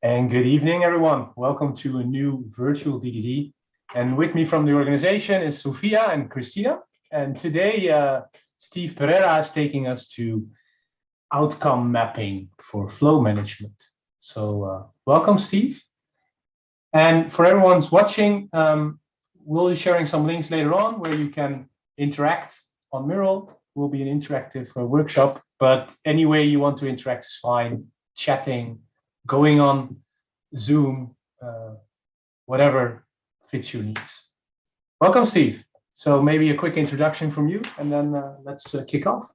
And good evening, everyone. Welcome to a new virtual DDD. And with me from the organization is Sofia and Christina. And today, Steve Pereira is taking us to outcome mapping for flow management. So welcome, Steve. And for everyone who's watching, we'll be sharing some links later on where you can interact on Mural. It will be an interactive workshop, but any way you want to interact is fine. Chatting, going on Zoom, whatever fits your needs. Welcome, Steve. So maybe a quick introduction from you, and then let's kick off.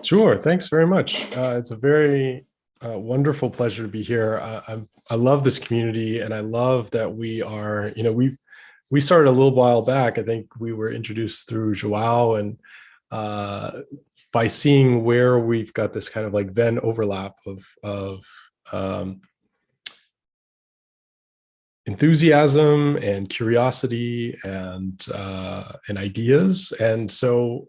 Sure. Thanks very much. It's a very wonderful pleasure to be here. I love this community, and I love that we are. We started a little while back. I think we were introduced through Joao, and by seeing where we've got this kind of like Venn overlap of enthusiasm and curiosity and ideas. And so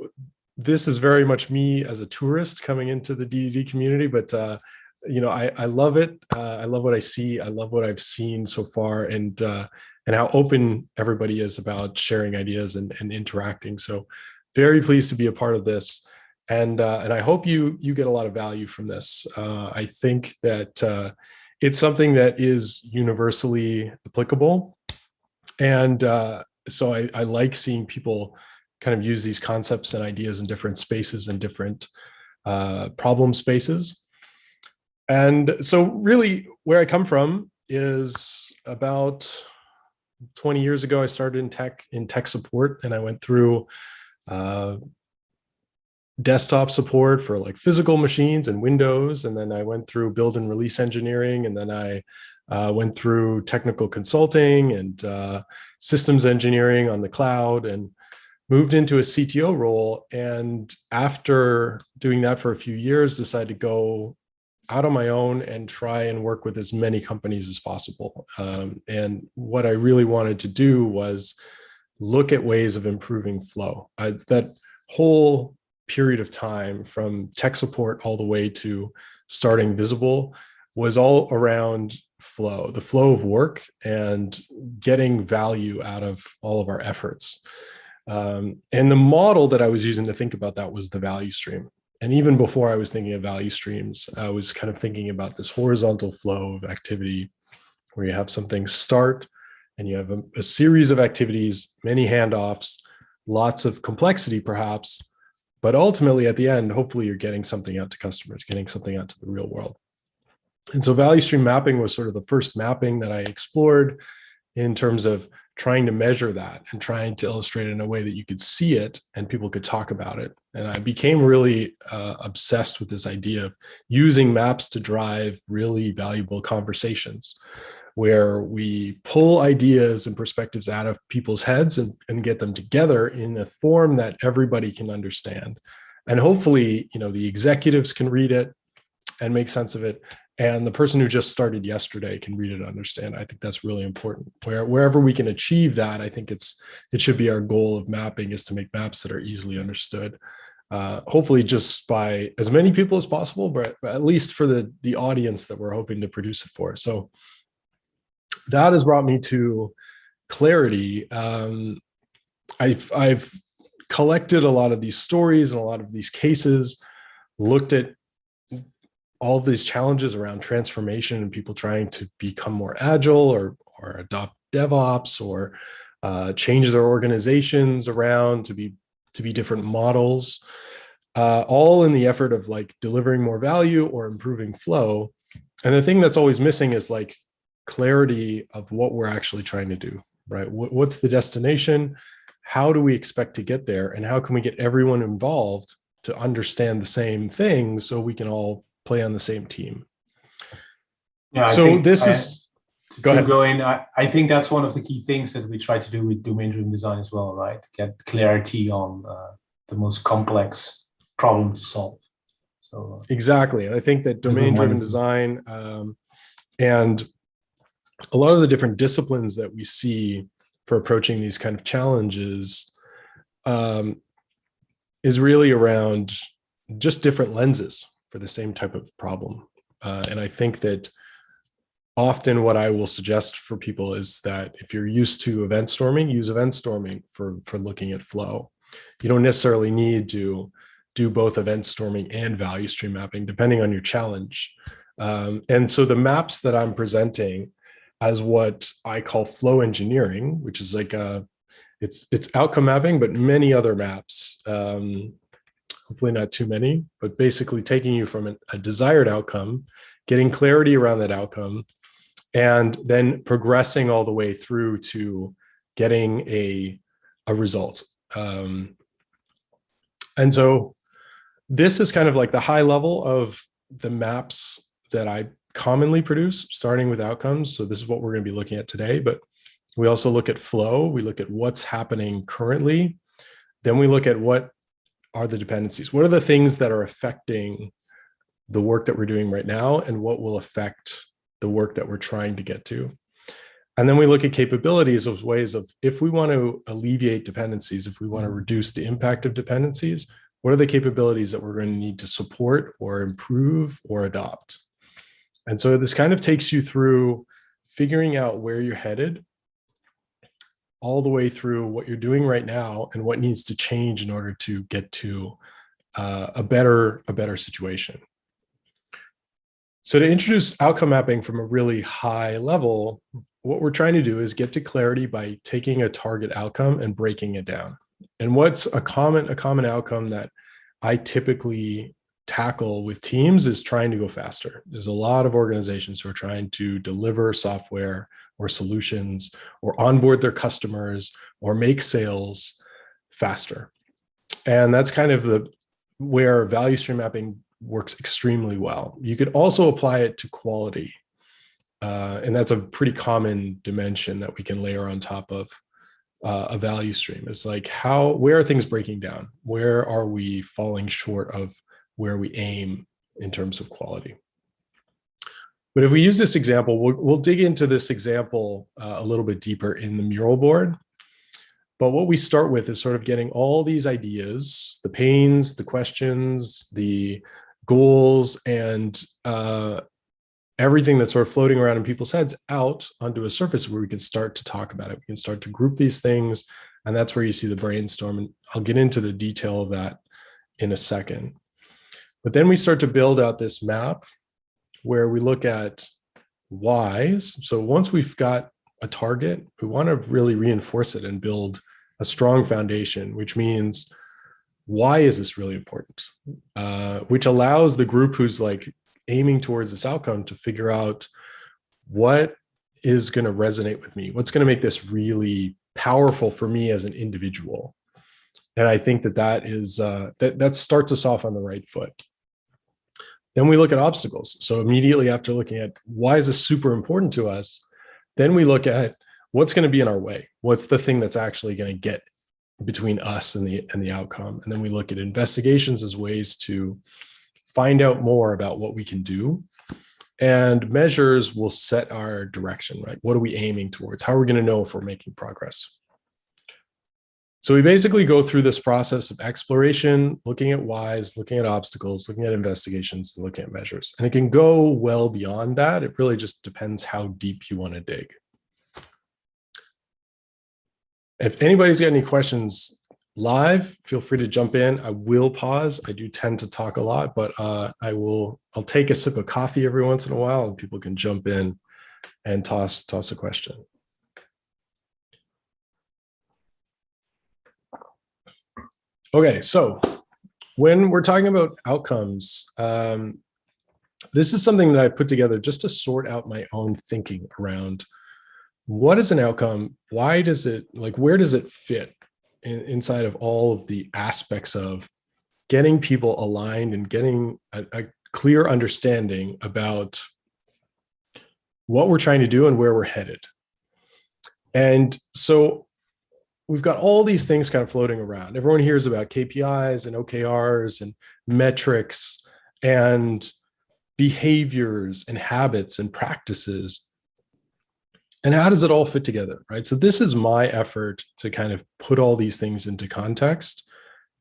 this is very much me as a tourist coming into the DDD community, but I love it. I love what I see. I love what I've seen so far, and how open everybody is about sharing ideas and interacting. So very pleased to be a part of this. And I hope you get a lot of value from this. I think that it's something that is universally applicable. And so I like seeing people kind of use these concepts and ideas in different spaces and different problem spaces. And so really where I come from is about 20 years ago, I started in tech support, and I went through desktop support for like physical machines and Windows. And then I went through build and release engineering. And then I went through technical consulting and systems engineering on the cloud, and moved into a CTO role. And after doing that for a few years, decided to go out on my own and try and work with as many companies as possible. And what I really wanted to do was look at ways of improving flow. That whole period of time from tech support all the way to starting Visible was all around flow, the flow of work and getting value out of all of our efforts. And the model that I was using to think about that was the value stream. And even before I was thinking of value streams, I was kind of thinking about this horizontal flow of activity where you have something start and you have a series of activities, many handoffs, lots of complexity perhaps, but ultimately at the end, hopefully you're getting something out to customers, getting something out to the real world. And so value stream mapping was sort of the first mapping that I explored in terms of trying to measure that and trying to illustrate it in a way that you could see it and people could talk about it. And I became really obsessed with this idea of using maps to drive really valuable conversations, where we pull ideas and perspectives out of people's heads and get them together in a form that everybody can understand. And hopefully, the executives can read it and make sense of it. And the person who just started yesterday can read it and understand. I think that's really important. Wherever we can achieve that, I think it should be our goal of mapping, is to make maps that are easily understood. Hopefully just by as many people as possible, but at least for the audience that we're hoping to produce it for. So that has brought me to clarity. I've collected a lot of these stories and a lot of these cases, looked at all of these challenges around transformation and people trying to become more agile or adopt DevOps or change their organizations around to be different models, all in the effort of like delivering more value or improving flow. And the thing that's always missing is like clarity of what we're actually trying to do, right? What's the destination? How do we expect to get there? And how can we get everyone involved to understand the same thing so we can all play on the same team? Yeah. Go ahead. I think that's one of the key things that we try to do with domain-driven design as well, right? Get clarity on the most complex problem to solve. So exactly. And I think that domain-driven design and a lot of the different disciplines that we see for approaching these kind of challenges is really around just different lenses for the same type of problem. And I think that often what I will suggest for people is that if you're used to event storming, use event storming for looking at flow. You don't necessarily need to do both event storming and value stream mapping, depending on your challenge. And so the maps that I'm presenting as what I call flow engineering, which is like it's outcome mapping, but many other maps, hopefully not too many, but basically taking you from a desired outcome, getting clarity around that outcome, and then progressing all the way through to getting a result. And so this is kind of like the high level of the maps that I commonly produce, starting with outcomes. So this is what we're going to be looking at today, but we also look at flow. We look at what's happening currently. Then we look at what are the dependencies. What are the things that are affecting the work that we're doing right now, and what will affect the work that we're trying to get to. And then we look at capabilities of ways of, if we want to alleviate dependencies, if we want to reduce the impact of dependencies, what are the capabilities that we're going to need to support or improve or adopt? And so this kind of takes you through figuring out where you're headed, all the way through what you're doing right now and what needs to change in order to get to a better situation. So to introduce outcome mapping from a really high level, what we're trying to do is get to clarity by taking a target outcome and breaking it down. And what's a common outcome that I typically tackle with teams is trying to go faster. There's a lot of organizations who are trying to deliver software or solutions or onboard their customers or make sales faster. And that's kind of where value stream mapping works extremely well. You could also apply it to quality. And that's a pretty common dimension that we can layer on top of a value stream. It's like, where are things breaking down? Where are we falling short of where we aim in terms of quality? But if we use this example, we'll dig into this example a little bit deeper in the mural board. But what we start with is sort of getting all these ideas, the pains, the questions, the goals, and everything that's sort of floating around in people's heads out onto a surface where we can start to talk about it. We can start to group these things, and that's where you see the brainstorm. And I'll get into the detail of that in a second. But then we start to build out this map where we look at whys. So once we've got a target, we want to really reinforce it and build a strong foundation, which means, why is this really important? Which allows the group who's like aiming towards this outcome to figure out what is going to resonate with me, what's going to make this really powerful for me as an individual. And I think that is that starts us off on the right foot. Then we look at obstacles. So immediately after looking at why is this super important to us, then we look at what's going to be in our way. What's the thing that's actually going to get between us and the outcome? And then we look at investigations as ways to find out more about what we can do. And measures will set our direction, right? What are we aiming towards? How are we going to know if we're making progress? So we basically go through this process of exploration, looking at whys, looking at obstacles, looking at investigations, and looking at measures. And it can go well beyond that. It really just depends how deep you want to dig. If anybody's got any questions live, feel free to jump in. I will pause. I do tend to talk a lot, but I'll take a sip of coffee every once in a while and people can jump in and toss a question. Okay, so when we're talking about outcomes, this is something that I put together just to sort out my own thinking around what is an outcome, why does it, like, where does it fit inside of all of the aspects of getting people aligned and getting a clear understanding about what we're trying to do and where we're headed. And so we've got all these things kind of floating around. Everyone hears about KPIs and OKRs and metrics and behaviors and habits and practices. And how does it all fit together, right? So this is my effort to kind of put all these things into context.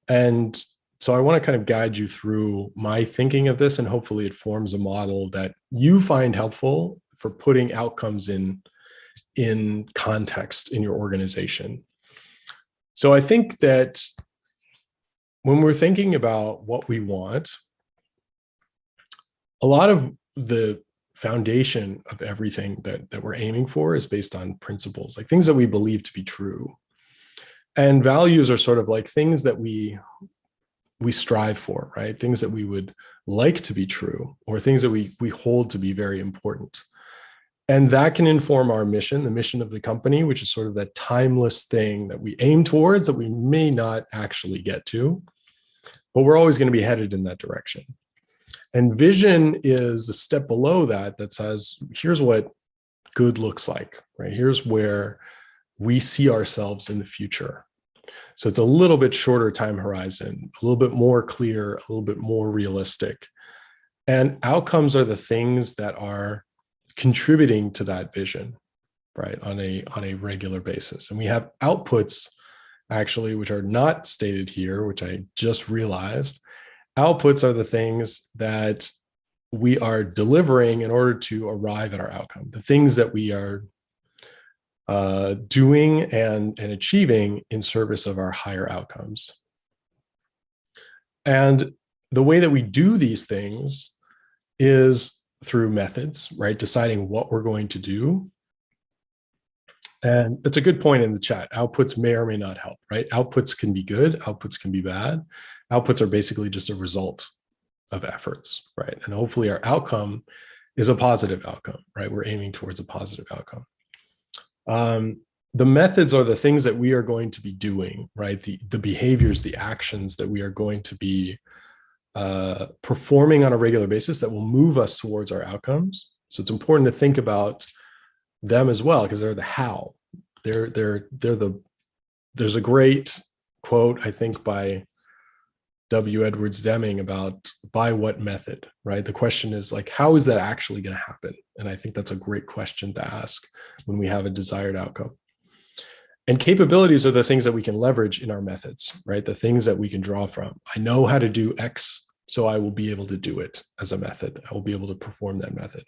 And so I want to kind of guide you through my thinking of this, and hopefully it forms a model that you find helpful for putting outcomes in context in your organization. So I think that when we're thinking about what we want, a lot of the foundation of everything that we're aiming for is based on principles, like things that we believe to be true. And values are sort of like things that we strive for, right? Things that we would like to be true, or things that we hold to be very important. And that can inform our mission, the mission of the company, which is sort of that timeless thing that we aim towards that we may not actually get to, but we're always going to be headed in that direction. And vision is a step below that says, here's what good looks like, right? Here's where we see ourselves in the future. So it's a little bit shorter time horizon, a little bit more clear, a little bit more realistic. And outcomes are the things that are contributing to that vision, right, on a regular basis. And we have outputs, actually, which are not stated here, which I just realized. Outputs are the things that we are delivering in order to arrive at our outcome, the things that we are doing and achieving in service of our higher outcomes. And the way that we do these things is through methods, right? Deciding what we're going to do. And it's a good point in the chat. Outputs may or may not help, right? Outputs can be good, outputs can be bad. Outputs are basically just a result of efforts, right? And hopefully our outcome is a positive outcome, right? We're aiming towards a positive outcome. The methods are the things that we are going to be doing, right? The behaviors, the actions that we are going to be performing on a regular basis that will move us towards our outcomes. So it's important to think about them as well, because they're the how. There's a great quote, I think, by W. Edwards Deming about by what method, right? The question is like, how is that actually going to happen? And I think that's a great question to ask when we have a desired outcome. And capabilities are the things that we can leverage in our methods, right? The things that we can draw from. I know how to do X, so I will be able to do it as a method. I will be able to perform that method.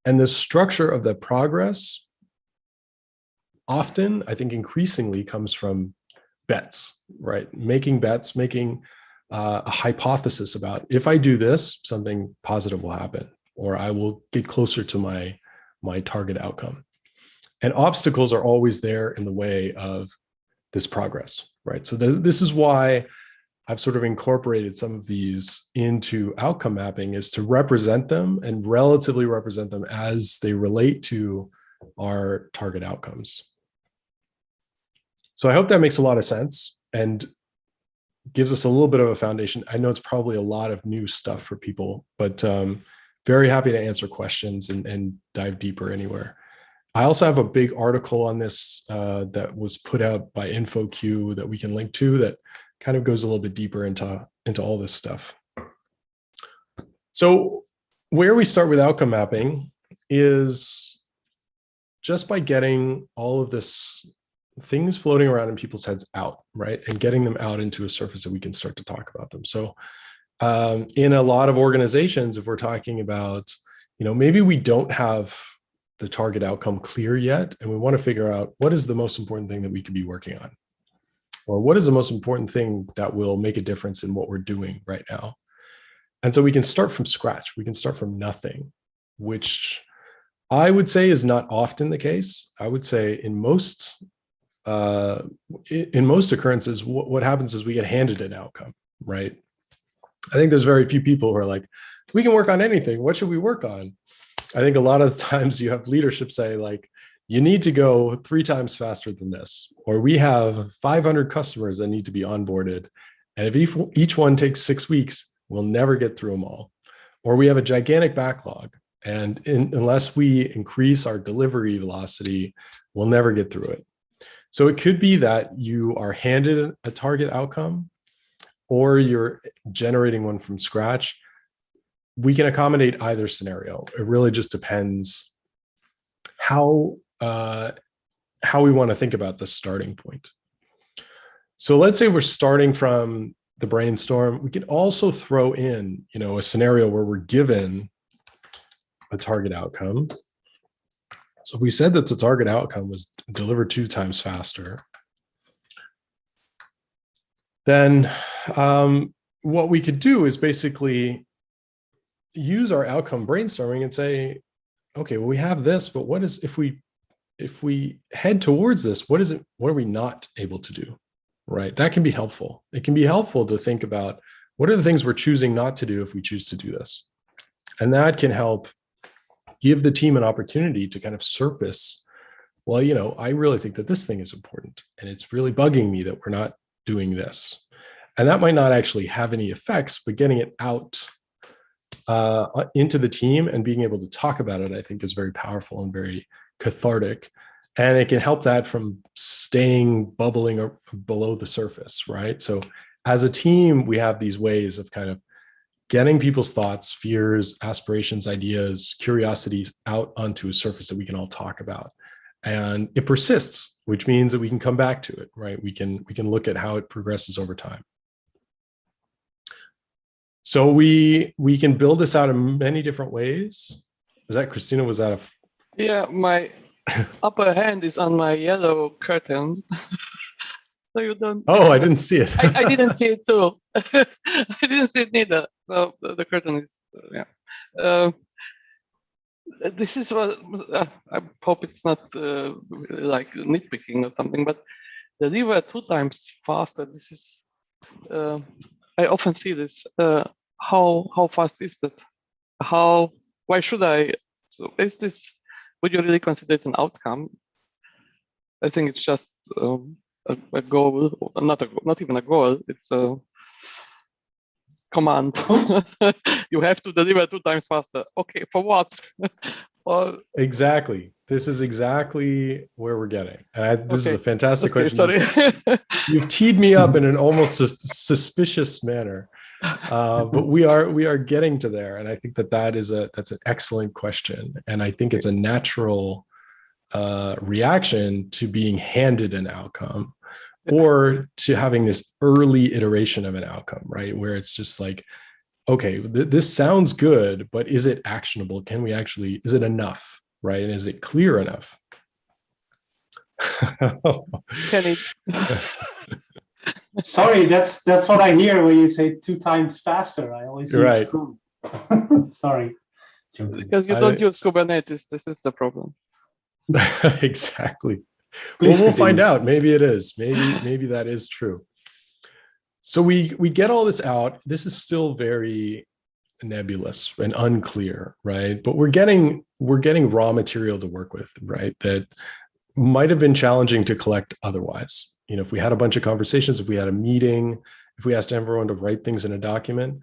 And the structure of the progress often, I think increasingly, comes from bets, right? Making bets, making a hypothesis about if I do this, something positive will happen, or I will get closer to my target outcome. And obstacles are always there in the way of this progress, right? So this is why I've sort of incorporated some of these into outcome mapping, is to represent them and relatively represent them as they relate to our target outcomes. So I hope that makes a lot of sense and gives us a little bit of a foundation. I know it's probably a lot of new stuff for people, but very happy to answer questions and dive deeper anywhere. I also have a big article on this that was put out by InfoQ that we can link to that kind of goes a little bit deeper into all this stuff. So where we start with outcome mapping is just by getting all of this things floating around in people's heads out, right? And getting them out into a surface that we can start to talk about them. So in a lot of organizations, if we're talking about, maybe we don't have the target outcome clear yet, and we want to figure out what is the most important thing that we could be working on, or what is the most important thing that will make a difference in what we're doing right now. And so we can start from scratch. We can start from nothing, which I would say is not often the case. I would say in most occurrences, what happens is we get handed an outcome, right? I think there's very few people who are like, we can work on anything. What should we work on? I think a lot of the times you have leadership say like, you need to go 3 times faster than this, or we have 500 customers that need to be onboarded. And if each one takes 6 weeks, we'll never get through them all. Or we have a gigantic backlog. And unless we increase our delivery velocity, we'll never get through it. So it could be that you are handed a target outcome, or you're generating one from scratch. We can accommodate either scenario. It really just depends how we want to think about the starting point. So let's say we're starting from the brainstorm. We can also throw in, a scenario where we're given a target outcome. So we said that the target outcome was delivered 2 times faster. Then what we could do is basically use our outcome brainstorming and say, okay, well, we have this, but what is, if we head towards this, what are we not able to do, right? That can be helpful. It can be helpful to think about what are the things we're choosing not to do if we choose to do this. And that can help give the team an opportunity to kind of surface, well, I really think that this thing is important and it's really bugging me that we're not doing this. And that might not actually have any effects, but getting it out into the team and being able to talk about it, I think, is very powerful and very cathartic. And it can help that from staying bubbling or below the surface, right? So as a team, we have these ways of kind of getting people's thoughts, fears, aspirations, ideas, curiosities out onto a surface that we can all talk about. And it persists, which means that we can come back to it, right? We can look at how it progresses over time. So we can build this out in many different ways. Is that Christina? Was that a? Yeah, my upper hand is on my yellow curtain. So you don't. Oh, I didn't see it. I didn't see it too. I didn't see it neither. So the curtain is, yeah. This is what I hope it's not like nitpicking or something, but deliver 2 times faster. This is I often see this. How fast is that? Why should I? So is this? Would you really consider it an outcome? I think it's just a goal, not even a goal. It's a command. You have to deliver 2 times faster. Okay, for what? Exactly. This is exactly where we're getting. This is a fantastic question. Sorry. You've teed me up in an almost suspicious manner, but we are getting to there, and I think that's an excellent question, and I think it's a natural reaction to being handed an outcome, or to having this early iteration of an outcome, right? Where it's just like, okay, this sounds good, but is it actionable? Is it enough, right? And is it clear enough? Can it? Sorry, that's what I hear when you say 2 times faster. I always use right. true. Sorry. Because you don't use Kubernetes. This is the problem. Exactly. Please we'll find out. Maybe it is. Maybe that is true. So we get all this out. This is still very nebulous and unclear, right? But we're getting raw material to work with, right? That might have been challenging to collect otherwise. If we had a bunch of conversations, if we had a meeting, if we asked everyone to write things in a document,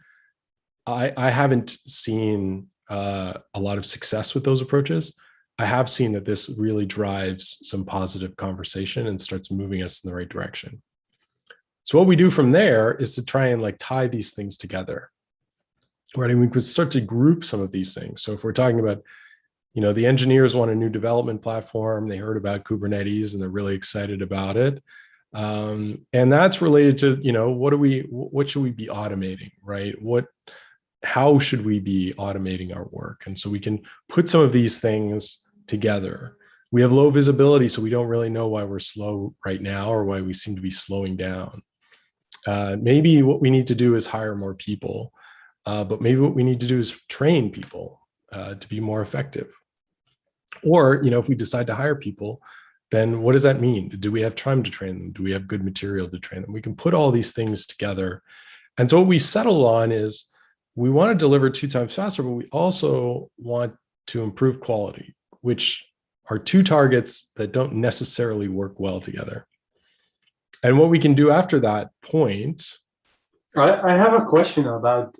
I haven't seen a lot of success with those approaches. I have seen that this really drives some positive conversation and starts moving us in the right direction. So what we do from there is to try and tie these things together, right? And we could start to group some of these things. So if we're talking about, the engineers want a new development platform, they heard about Kubernetes and they're really excited about it. And that's related to, what should we be automating, right? How should we be automating our work? And so we can put some of these things together. We have low visibility, so we don't really know why we're slow right now or why we seem to be slowing down. Maybe what we need to do is hire more people, but maybe what we need to do is train people to be more effective. Or, if we decide to hire people, then what does that mean? Do we have time to train them? Do we have good material to train them? We can put all these things together. And so what we settle on is we want to deliver 2 times faster, but we also want to improve quality, which are 2 targets that don't necessarily work well together. And what we can do after that point. I have a question about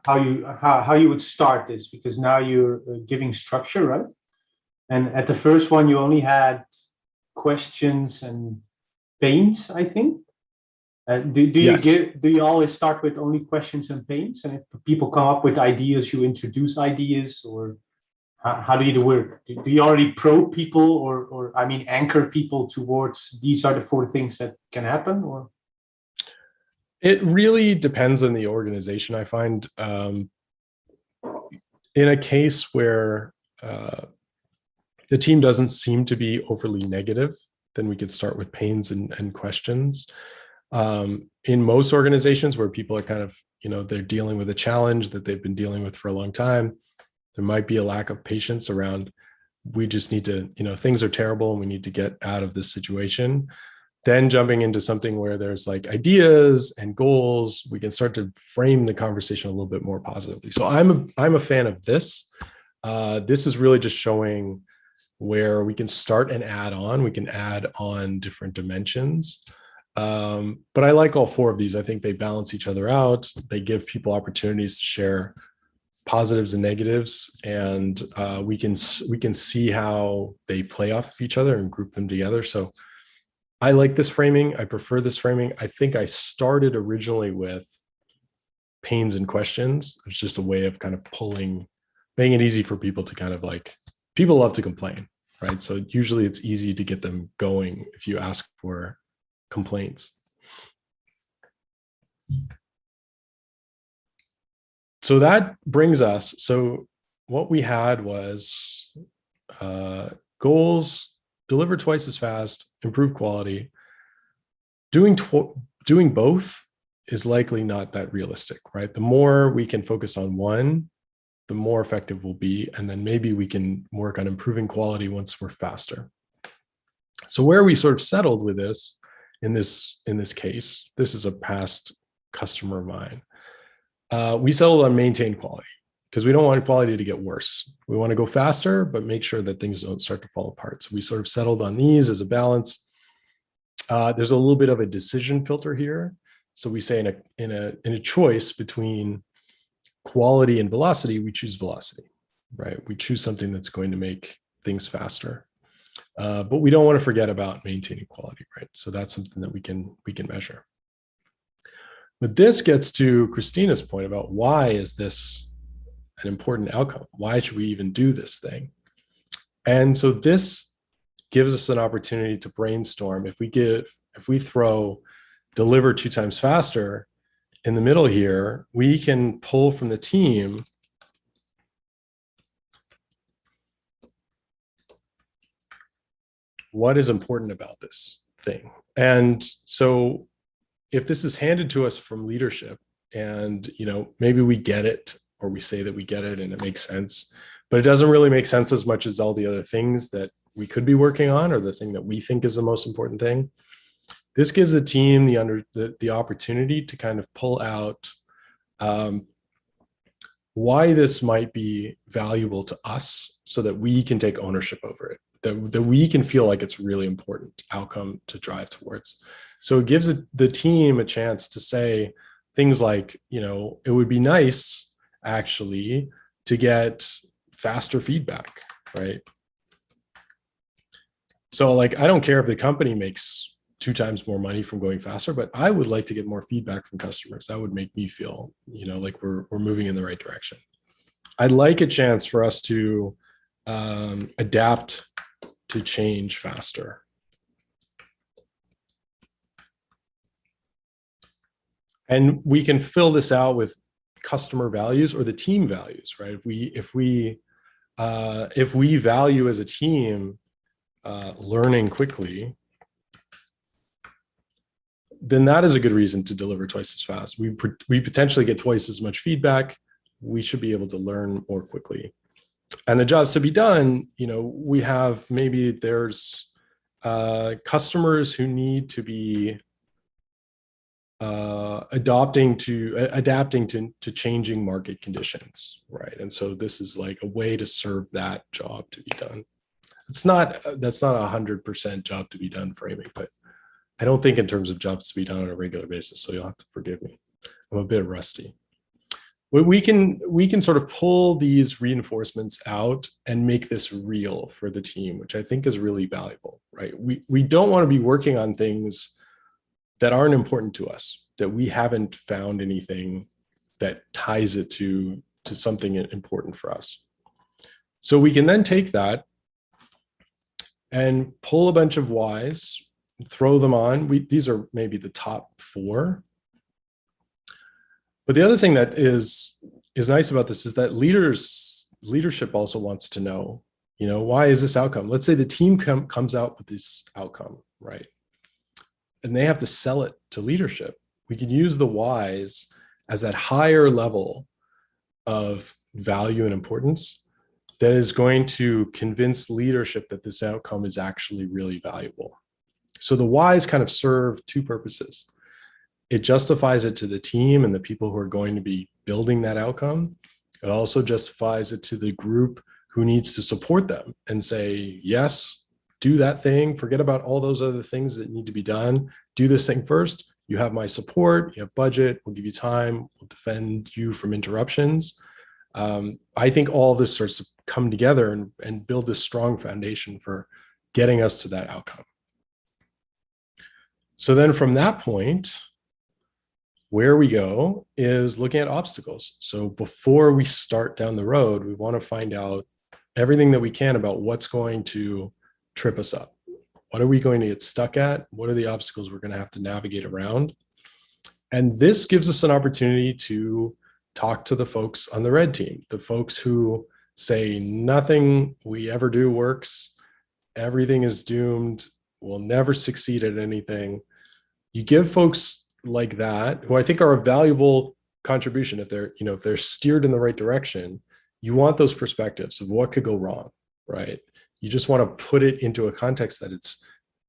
how you would start this, because now you're giving structure, right? And at the first one, you only had questions and pains, I think. Do you always start with only questions and pains? And if people come up with ideas, you introduce ideas, or how do you work? Do you already probe people, or anchor people towards these are the 4 things that can happen? Or it really depends on the organization. I find in a case where the team doesn't seem to be overly negative, then we could start with pains and questions. In most organizations where people are kind of, they're dealing with a challenge that they've been dealing with for a long time, there might be a lack of patience around, we just need to, things are terrible and we need to get out of this situation. Then jumping into something where there's like ideas and goals, we can start to frame the conversation a little bit more positively. So I'm a fan of this. This is really just showing where we can start and add on. We can add on different dimensions. But I like all four of these. I think they balance each other out. They give people opportunities to share positives and negatives, and we can see how they play off of each other and group them together. So I like this framing. I prefer this framing. I think I started originally with pains and questions. It's just a way of kind of making it easy for people to kind of like, people love to complain, right? So usually it's easy to get them going if you ask for complaints. So that brings us, so what we had was goals, deliver twice as fast, improve quality. Doing both is likely not that realistic, right? The more we can focus on one, the more effective we'll be. And then maybe we can work on improving quality once we're faster. So where we sort of settled with this, in this case, this is a past customer of mine. We settled on maintain quality because we don't want quality to get worse. We want to go faster, but make sure that things don't start to fall apart. So we sort of settled on these as a balance. There's a little bit of a decision filter here. So we say in a choice between quality and velocity, we choose velocity, right? We choose something that's going to make things faster. But we don't want to forget about maintaining quality, right? So that's something that we can measure. But this gets to Christina's point about why is this an important outcome? Why should we even do this thing? And so this gives us an opportunity to brainstorm. If we throw deliver 2 times faster in the middle here, we can pull from the team what is important about this thing. And so if this is handed to us from leadership and, maybe we get it, or we say that we get it and it makes sense, but it doesn't really make sense as much as all the other things that we could be working on, or the thing that we think is the most important thing. This gives the team the opportunity to kind of pull out why this might be valuable to us so that we can take ownership over it, that we can feel like it's a really important outcome to drive towards. So it gives the team a chance to say things like, it would be nice actually to get faster feedback, right? So like, I don't care if the company makes 2 times more money from going faster, but I would like to get more feedback from customers. That would make me feel, like we're moving in the right direction. I'd like a chance for us to adapt to change faster. And we can fill this out with customer values or the team values, right? If we value as a team learning quickly, then that is a good reason to deliver twice as fast. We potentially get twice as much feedback. We should be able to learn more quickly. And the jobs to be done, we have, maybe there's customers who need to be adapting to changing market conditions, right? And so this is like a way to serve that job to be done. That's not 100% job to be done framing, but I don't think in terms of jobs to be done on a regular basis. So you'll have to forgive me. I'm a bit rusty. We can sort of pull these reinforcements out and make this real for the team, which I think is really valuable, right? We don't want to be working on things that aren't important to us, that we haven't found anything that ties it to something important for us. So we can then take that and pull a bunch of whys, throw them on. These are maybe the top 4. But the other thing that is nice about this is that leaders leadership also wants to know, why is this outcome? Let's say the team comes out with this outcome, right? And they have to sell it to leadership. We can use the whys as that higher level of value and importance that is going to convince leadership that this outcome is actually really valuable. So the whys kind of serve two purposes. It justifies it to the team and the people who are going to be building that outcome. It also justifies it to the group who needs to support them and say, yes, do that thing. Forget about all those other things that need to be done. Do this thing first. You have my support. You have budget. We'll give you time. We'll defend you from interruptions. I think all of this starts to come together and build this strong foundation for getting us to that outcome. So then from that point, where we go is looking at obstacles. So before we start down the road, we want to find out everything that we can about what's going to trip us up. What are we going to get stuck at? What are the obstacles we're going to have to navigate around? And this gives us an opportunity to talk to the folks on the red team, the folks who say nothing we ever do works, everything is doomed, we'll never succeed at anything. You give folks like that, who I think are a valuable contribution, if they're steered in the right direction, you want those perspectives of what could go wrong, right? You just want to put it into a context that it's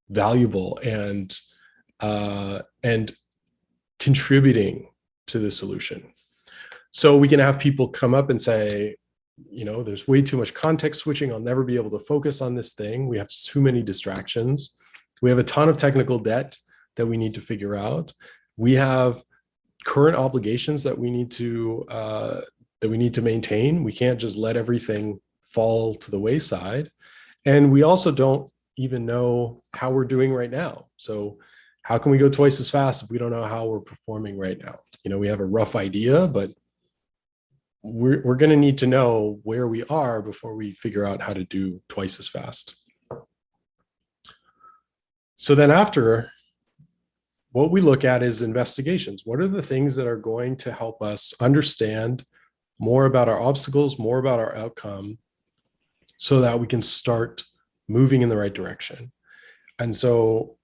valuable and contributing to the solution. So we can have people come up and say, there's way too much context switching. I'll never be able to focus on this thing. We have too many distractions. We have a ton of technical debt that we need to figure out. We have current obligations that we need to maintain. We can't just let everything fall to the wayside. And we also don't even know how we're doing right now. So how can we go twice as fast if we don't know how we're performing right now? We have a rough idea, but we're going to need to know where we are before we figure out how to do twice as fast. So then after, what we look at is investigations. What are the things that are going to help us understand more about our obstacles, more about our outcome, so that we can start moving in the right direction? And so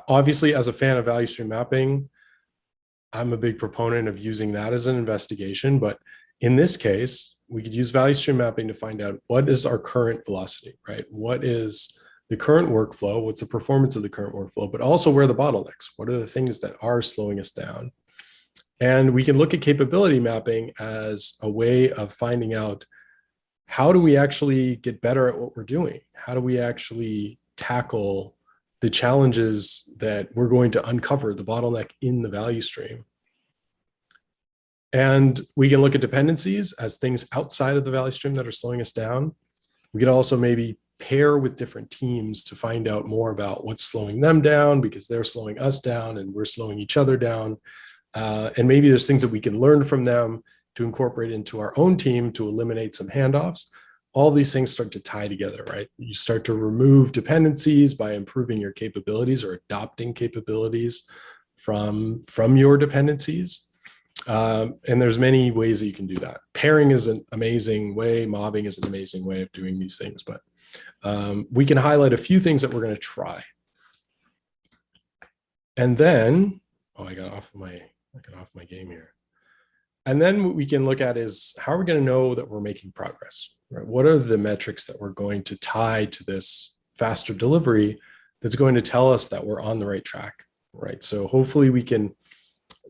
obviously, as a fan of value stream mapping, I'm a big proponent of using that as an investigation. But in this case, we could use value stream mapping to find out what is our current velocity, right? What is the current workflow? What's the performance of the current workflow? But also, where are the bottlenecks? What are the things that are slowing us down? And we can look at capability mapping as a way of finding out, how do we actually get better at what we're doing? How do we actually tackle the challenges that we're going to uncover, the bottleneck in the value stream? And we can look at dependencies as things outside of the value stream that are slowing us down. We could also maybe pair with different teams to find out more about what's slowing them down, because they're slowing us down and we're slowing each other down. And maybe there's things that we can learn from them to incorporate into our own team to eliminate some handoffs. All these things start to tie together, right? You start to remove dependencies by improving your capabilities or adopting capabilities from your dependencies. And there's many ways that you can do that. Pairing is an amazing way. Mobbing is an amazing way of doing these things. But we can highlight a few things that we're going to try. And then, I got off my game here. And then what we can look at is, how are we going to know that we're making progress, right? What are the metrics that we're going to tie to this faster delivery that's going to tell us that we're on the right track, right? So hopefully we can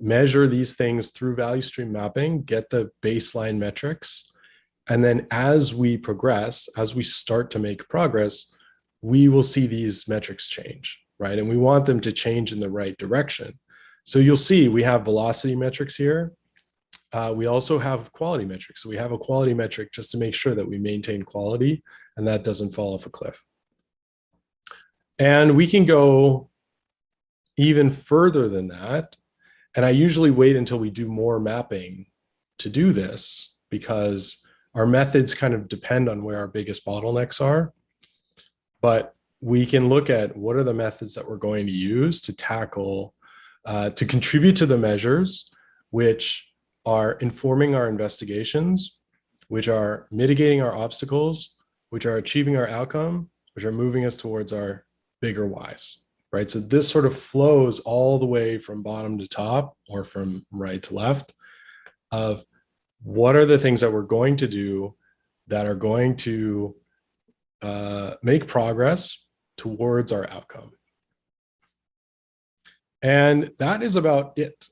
measure these things through value stream mapping, get the baseline metrics. And then as we progress, as we start to make progress, we will see these metrics change, right? And we want them to change in the right direction. So you'll see we have velocity metrics here. We also have quality metrics. So we have a quality metric just to make sure that we maintain quality and that doesn't fall off a cliff. And we can go even further than that. And I usually wait until we do more mapping to do this, because our methods kind of depend on where our biggest bottlenecks are. But we can look at what are the methods that we're going to use to tackle, to contribute to the measures which are informing our investigations which are mitigating our obstacles, which are achieving our outcome, which are moving us towards our bigger whys, right? So this sort of flows all the way from bottom to top or from right to left of what are the things that we're going to do that are going to make progress towards our outcome. And that is about it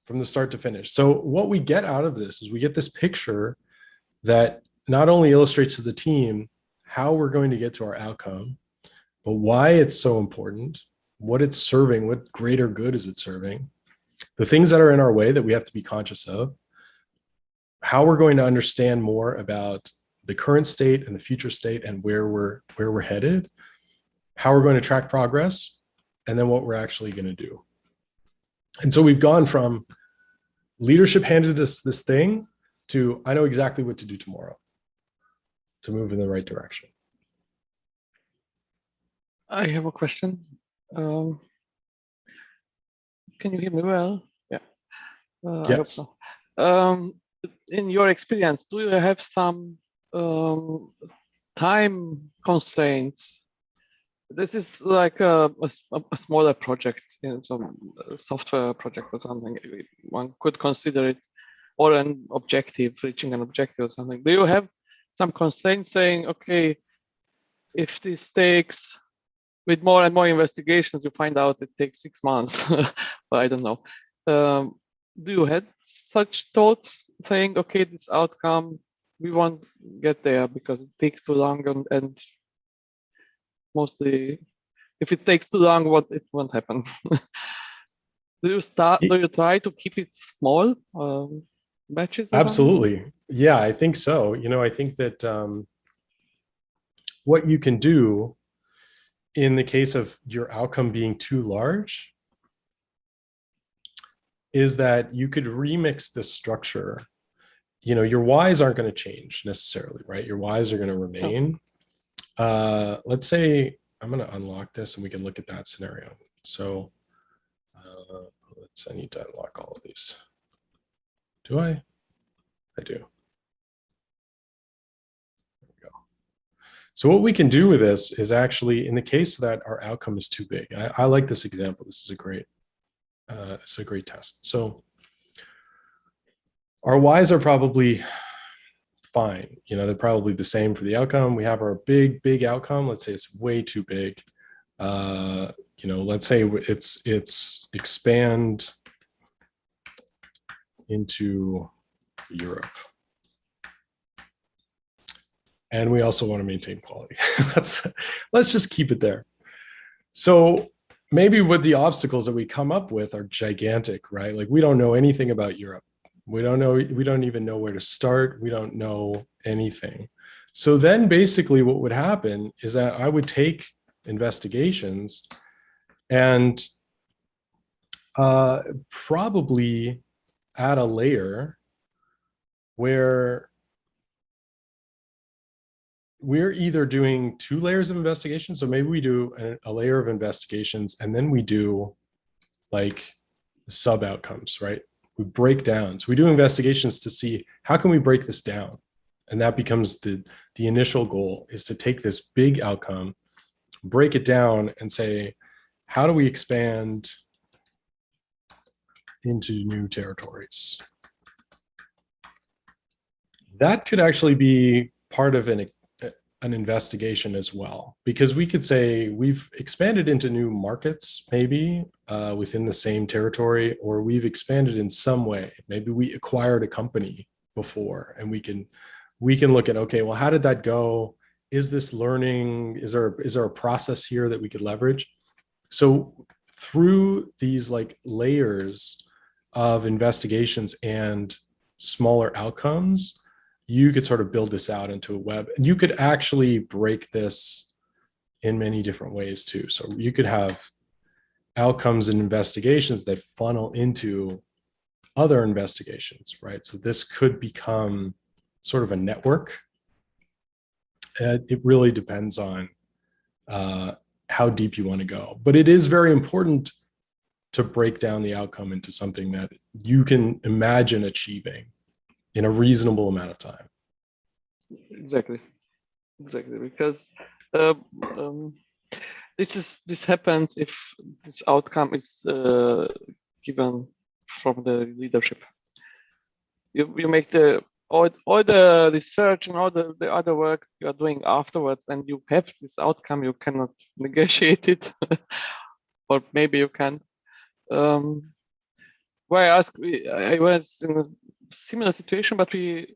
from the start to finish. So what we get out of this is we get this picture that not only illustrates to the team how we're going to get to our outcome, but why it's so important, what it's serving, what greater good is it serving, the things that are in our way that we have to be conscious of, how we're going to understand more about the current state and the future state and where we're headed, how we're going to track progress, and then what we're actually going to do. And so we've gone from leadership handed us this thing to I know exactly what to do tomorrow to move in the right direction. I have a question. Can you hear me well? Yeah. Yes. I hope so. In your experience, do you have some time constraints? This is like a smaller project, some software project or something. One could consider it, or an objective, reaching an objective or something. Do you have some constraints saying, okay, if this takes, with more and more investigations, you find out it takes 6 months, well, I don't know. Do you have such thoughts saying, okay, this outcome, we won't get there because it takes too long and mostly if it takes too long, it won't happen. Do you try to keep it small batches? Absolutely. Yeah, I think so. I think that what you can do in the case of your outcome being too large is that you could remix the structure. Your whys aren't going to change necessarily, right? Your whys are going to remain. Let's say I'm going to unlock this and we can look at that scenario. So I need to unlock all of these. Do I? I do. There we go. So what we can do with this is actually, in the case that our outcome is too big, I like this example. This is a great test. So our whys are probably fine. They're probably the same for the outcome. We have our big outcome. Let's say it's way too big. Let's say it's expand into Europe. And we also want to maintain quality. Let's just keep it there. So maybe what the obstacles that we come up with are gigantic, right? Like we don't know anything about Europe. We don't even know where to start. We don't know anything. So then basically what would happen is that I would take investigations and probably add a layer where we're either doing 2 layers of investigations. So maybe we do a layer of investigations and then we do like sub outcomes, right? We break down. So we do investigations to see how can we break this down? And that becomes the initial goal, is to take this big outcome, break it down and say, how do we expand into new territories? That could actually be part of an investigation as well, because we could say we've expanded into new markets, maybe within the same territory, or we've expanded in some way. Maybe we acquired a company before and we can look at, okay, well, how did that go? Is this learning? Is there a process here that we could leverage? So through these like layers of investigations and smaller outcomes, you could sort of build this out into a web, and you could actually break this in many different ways too. So you could have outcomes and investigations that funnel into other investigations, right? So this could become sort of a network. It really depends on how deep you want to go, but it is very important to break down the outcome into something that you can imagine achieving in a reasonable amount of time. Exactly, because this happens if this outcome is given from the leadership. You make all the research and all the other work you are doing afterwards, and you have this outcome. You cannot negotiate it, or maybe you can. Why I ask? I was in a similar situation, but we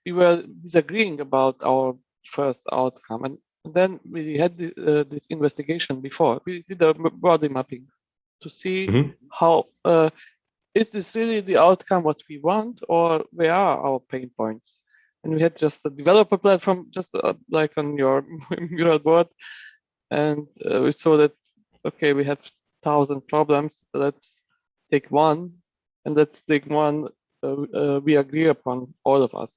were disagreeing about our first outcome, and then we had this investigation before. We did a body mapping to see how is this really the outcome what we want, or where are our pain points? And we had just a developer platform, just like on your mural board, and we saw that okay, we have 1,000 problems. Let's take one, and let's take one we agree upon, all of us,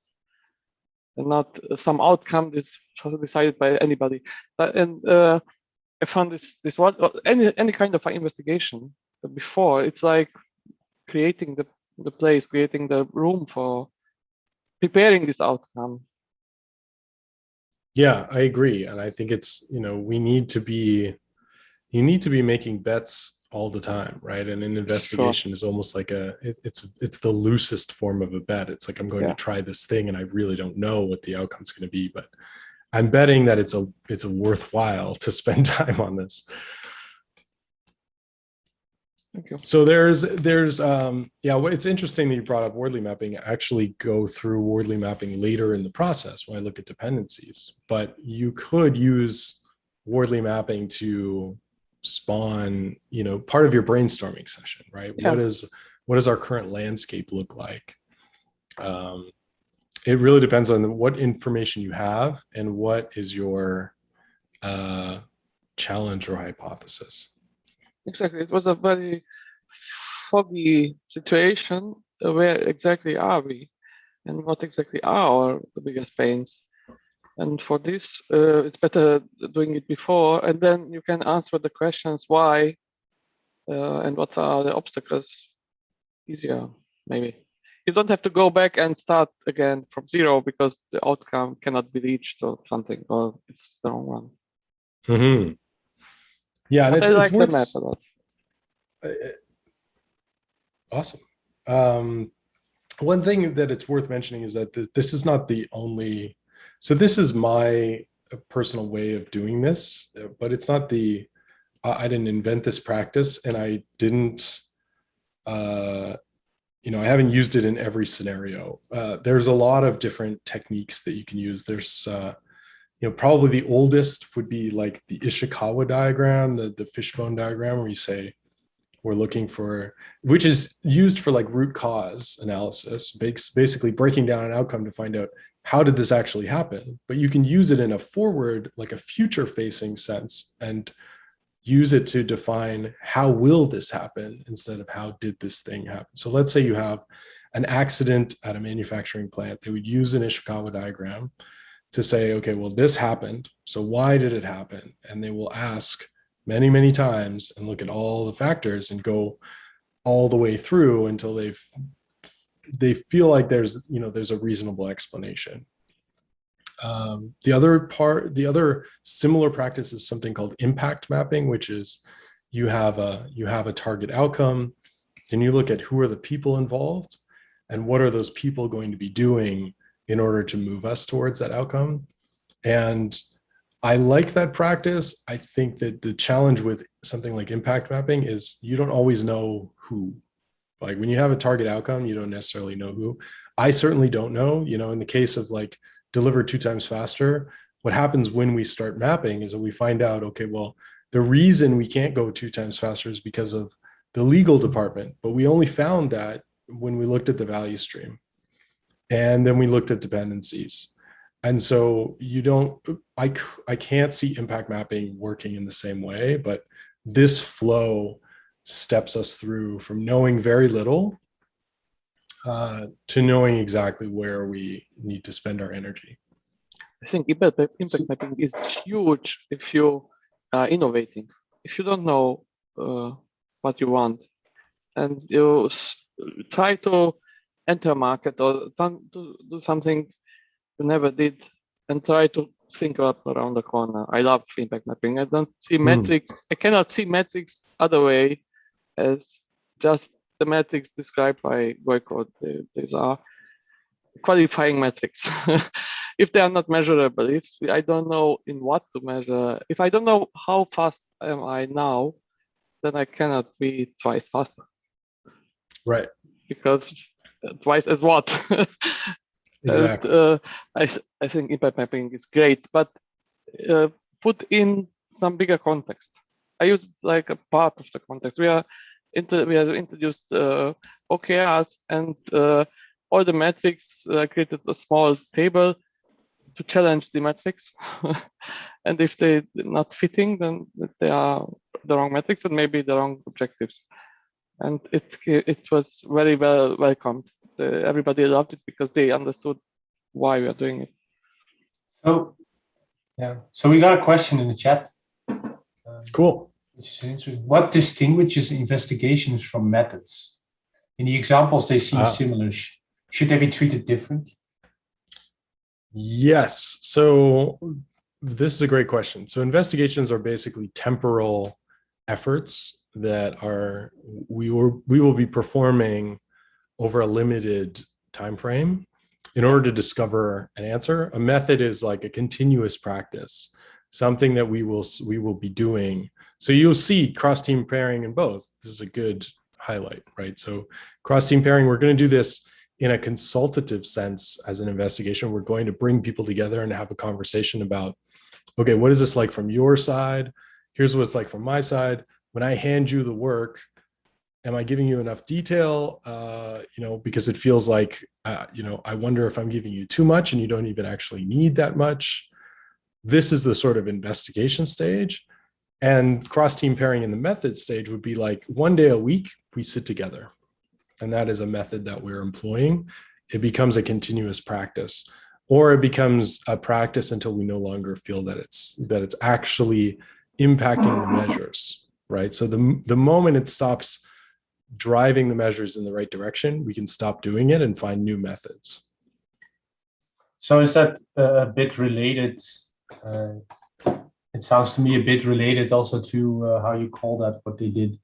and not some outcome that's decided by anybody. I found this one any kind of investigation before. It's like creating the place, creating the room for preparing this outcome. Yeah, I agree. And I think it's, you need to be making bets all the time, right? And an investigation is almost like it's the loosest form of a bet. It's like, I'm going to try this thing and I really don't know what the outcome's going to be, but I'm betting that it's a worthwhile to spend time on this. Thank you. So there's it's interesting that you brought up Wordly mapping. I actually go through Wordly mapping later in the process when I look at dependencies, but you could use Wordly mapping to spawn, part of your brainstorming session, right? Yeah. What does our current landscape look like? It really depends on what information you have and what is your challenge or hypothesis. Exactly. It was a very foggy situation. Where exactly are we, and what exactly are our biggest pains? And for this, it's better doing it before, and then you can answer the questions why and what are the obstacles easier, maybe. You don't have to go back and start again from zero because the outcome cannot be reached or something, or it's the wrong one. Mm-hmm. Yeah, and I like the map a lot. Awesome. One thing that it's worth mentioning is that this is not the only. So this is my personal way of doing this, but it's not I didn't invent this practice, and I didn't. I haven't used it in every scenario. There's a lot of different techniques that you can use. There's probably the oldest would be like the Ishikawa diagram, the fishbone diagram, where you say, we're looking for, which is used for like root cause analysis, basically breaking down an outcome to find out how did this actually happen. But you can use it in a forward, like a future facing sense, and use it to define how will this happen instead of how did this thing happen. So let's say you have an accident at a manufacturing plant. They would use an Ishikawa diagram to say, okay, well, this happened. So why did it happen? And they will ask many, many times and look at all the factors and go all the way through until they feel like there's a reasonable explanation. The other similar practice is something called impact mapping, which is you have a target outcome, and you look at who are the people involved and what are those people going to be doing in order to move us towards that outcome. And I like that practice. I think that the challenge with something like impact mapping is you don't always know who. Like when you have a target outcome, you don't necessarily know who. I certainly don't know. In the case of like deliver 2 times faster, what happens when we start mapping is that we find out, okay, well, the reason we can't go 2 times faster is because of the legal department, but we only found that when we looked at the value stream. And then we looked at dependencies. And so I can't see impact mapping working in the same way, but this flow steps us through from knowing very little to knowing exactly where we need to spend our energy. I think impact mapping is huge if you are innovating. If you don't know what you want and you try to enter a market or to do something never did, and try to think up around the corner. I love impact mapping. I don't see metrics. I cannot see metrics other way as just the metrics described by Boycott. These are qualifying metrics. If they are not measurable, if I don't know in what to measure, if I don't know how fast am I now, then I cannot be twice faster. Right. Because twice as what? Exactly. And, I think impact mapping is great, but put in some bigger context. I use like a part of the context. We have introduced OKRs and all the metrics. I created a small table to challenge the metrics, and if they're not fitting, then they are the wrong metrics and maybe the wrong objectives. And it was very well welcomed. Everybody loved it because they understood why we are doing it. So, yeah. So we got a question in the chat. Cool. Which is interesting. What distinguishes investigations from methods? In the examples, they seem similar. Should they be treated different? Yes. So this is a great question. So investigations are basically temporal efforts that we will be performing over a limited time frame in order to discover an answer. A method is like a continuous practice, something that we will be doing. So you'll see cross-team pairing in both. This is a good highlight, right? So cross-team pairing, we're going to do this in a consultative sense as an investigation. We're going to bring people together and have a conversation about, okay, what is this like from your side? Here's what it's like from my side. When I hand you the work, am I giving you enough detail? Because it feels like, I wonder if I'm giving you too much and you don't even actually need that much. This is the sort of investigation stage. And cross-team pairing in the method stage would be like 1 day a week, we sit together. And that is a method that we're employing. It becomes a continuous practice, or it becomes a practice until we no longer feel that it's actually impacting the measures, right? So the moment it stops driving the measures in the right direction, we can stop doing it and find new methods. So is that a bit related? It sounds to me a bit related also to how you call that, what they did,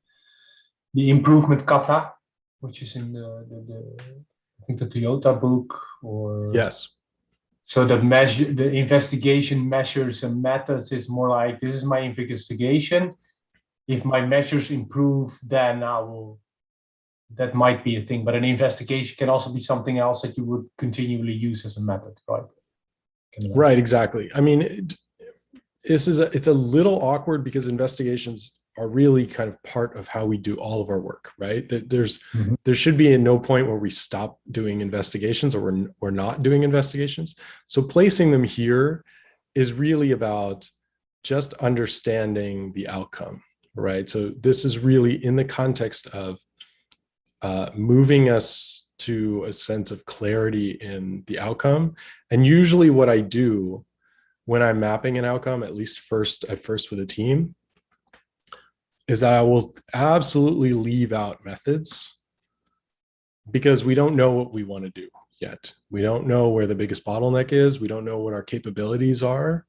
the improvement kata, which is in I think the Toyota book, or yes. So the investigation measures and methods is more like, this is my investigation. If my measures improve, then that might be a thing. But an investigation can also be something else that you would continually use as a method, right? Right, exactly. I mean, it's a little awkward because investigations are really kind of part of how we do all of our work, right? There should be no point where we stop doing investigations or we're not doing investigations. So placing them here is really about just understanding the outcome, right? So this is really in the context of moving us to a sense of clarity in the outcome. And usually what I do when I'm mapping an outcome, at least at first with a team, is that I will absolutely leave out methods because we don't know what we want to do yet. We don't know where the biggest bottleneck is. We don't know what our capabilities are.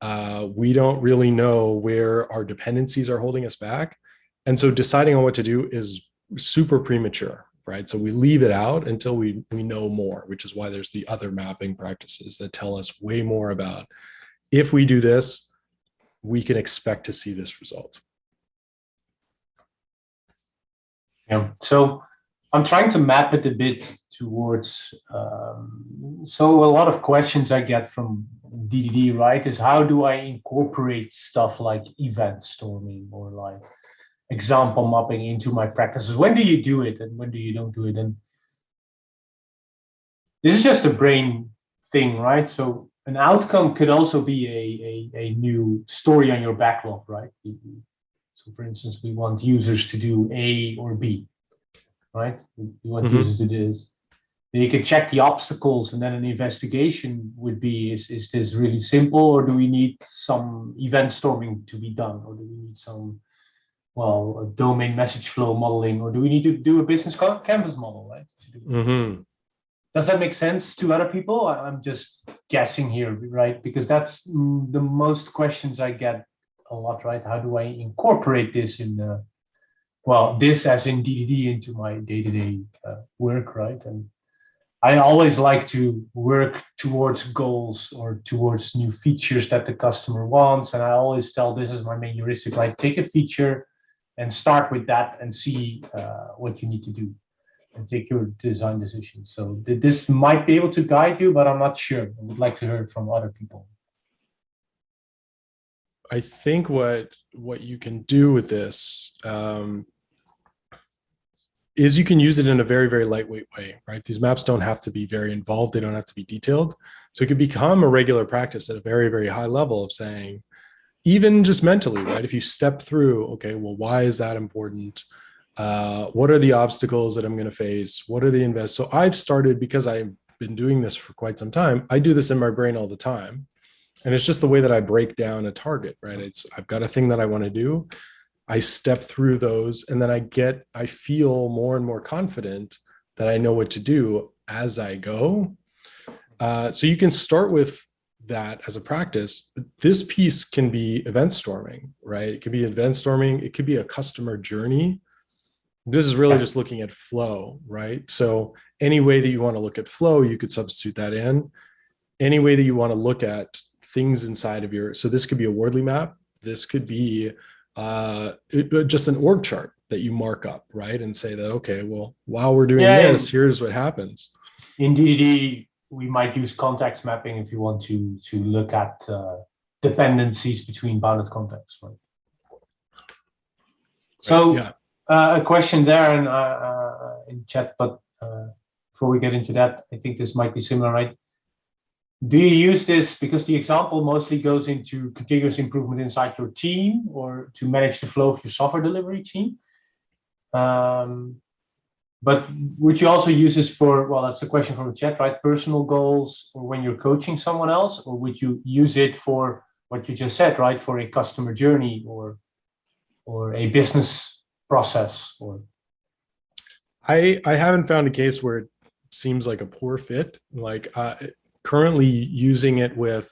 We don't really know where our dependencies are holding us back. And so deciding on what to do is super premature, right? So we leave it out until we know more, which is why there's the other mapping practices that tell us way more about, if we do this, we can expect to see this result. Yeah, so I'm trying to map it a bit towards, so a lot of questions I get from DDD, right, is how do I incorporate stuff like event storming or like example mapping into my practices? When do you do it and when do you don't do it? And this is just a brain thing, right? So an outcome could also be a new story on your backlog, right? So for instance, we want users to do A or B, right? We want users to do this. Then you can check the obstacles, and then an investigation would be, is this really simple, or do we need some event storming to be done? Or do we need some, a domain message flow modeling, or do we need to do a business canvas model, right? Does that make sense to other people? I'm just guessing here, right? Because that's the most questions I get a lot, right? How do I incorporate this in the, well, this as in DDD into my day-to-day work, right? And I always like to work towards goals or towards new features that the customer wants. And I always tell, this is my main heuristic, like take a feature and start with that and see what you need to do and take your design decisions. So this might be able to guide you, but I'm not sure. I would like to hear it from other people. I think what you can do with this is you can use it in a very, very lightweight way, right? These maps don't have to be very involved. They don't have to be detailed. So it could become a regular practice at a very, very high level of saying, even just mentally, right? If you step through, okay, well, why is that important? What are the obstacles that I'm going to face? What are the invest? So I've started, because I've been doing this for quite some time, I do this in my brain all the time. And it's just the way that I break down a target, right? I've got a thing that I want to do. I step through those, and then I feel more and more confident that I know what to do as I go. So you can start with that as a practice. This piece can be event storming, right? It could be event storming. It could be a customer journey. This is really just looking at flow, right? So any way that you want to look at flow, you could substitute that in. Any way that you want to look at things inside of so this could be a Wordly map. This could be just an org chart that you mark up, right? And say that, okay, well, while we're doing this, here's what happens. In DDD, we might use context mapping if you want to look at dependencies between bounded contexts, right? So a question there in chat, but before we get into that, I think this might be similar, right? Do you use this because the example mostly goes into continuous improvement inside your team or to manage the flow of your software delivery team? But would you also use this for, well, that's a question from the chat, right? Personal goals or when you're coaching someone else, or would you use it for what you just said, right? For a customer journey or a business process? Or I haven't found a case where it seems like a poor fit. Like currently using it with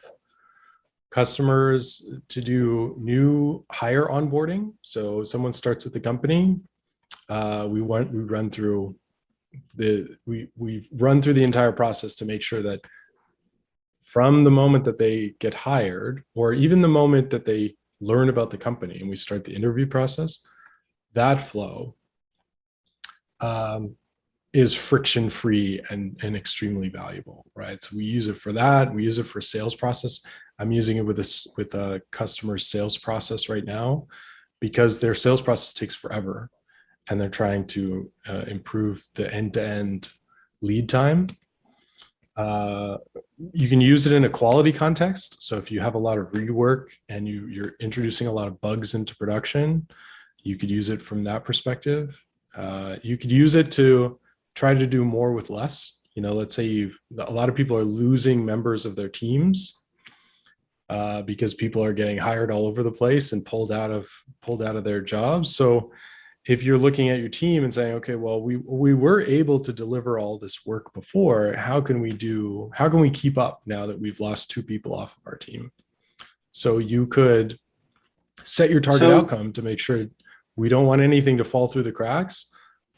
customers to do new hire onboarding. So someone starts with the company. We run through the entire process to make sure that from the moment that they get hired, or even the moment that they learn about the company and we start the interview process, that flow is friction-free and extremely valuable, right? So we use it for that. We use it for sales process. I'm using it with a customer sales process right now because their sales process takes forever and they're trying to improve the end-to-end lead time. You can use it in a quality context. So if you have a lot of rework and you're introducing a lot of bugs into production, you could use it from that perspective. You could use it to try to do more with less. You know, let's say a lot of people are losing members of their teams because people are getting hired all over the place and pulled out of their jobs. So if you're looking at your team and saying, okay, well, we were able to deliver all this work before, how can we keep up now that we've lost 2 people off of our team? So you could set your target outcome to make sure we don't want anything to fall through the cracks,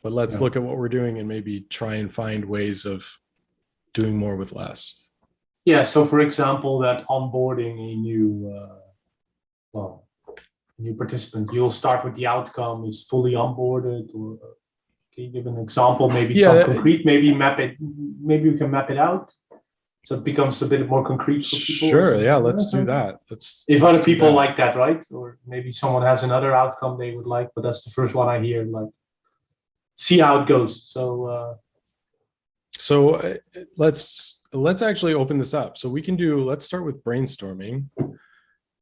but let's look at what we're doing and maybe try and find ways of doing more with less. Yeah, so for example, that onboarding a new participant, you'll start with the outcome is fully onboarded, or can you give an example, maybe some concrete, maybe you can map it out so it becomes a bit more concrete for people. Sure, yeah, let's do that. If other people like that, right? Or maybe someone has another outcome they would like, but that's the first one I hear, like, see how it goes. So let's actually open this up. So let's start with brainstorming.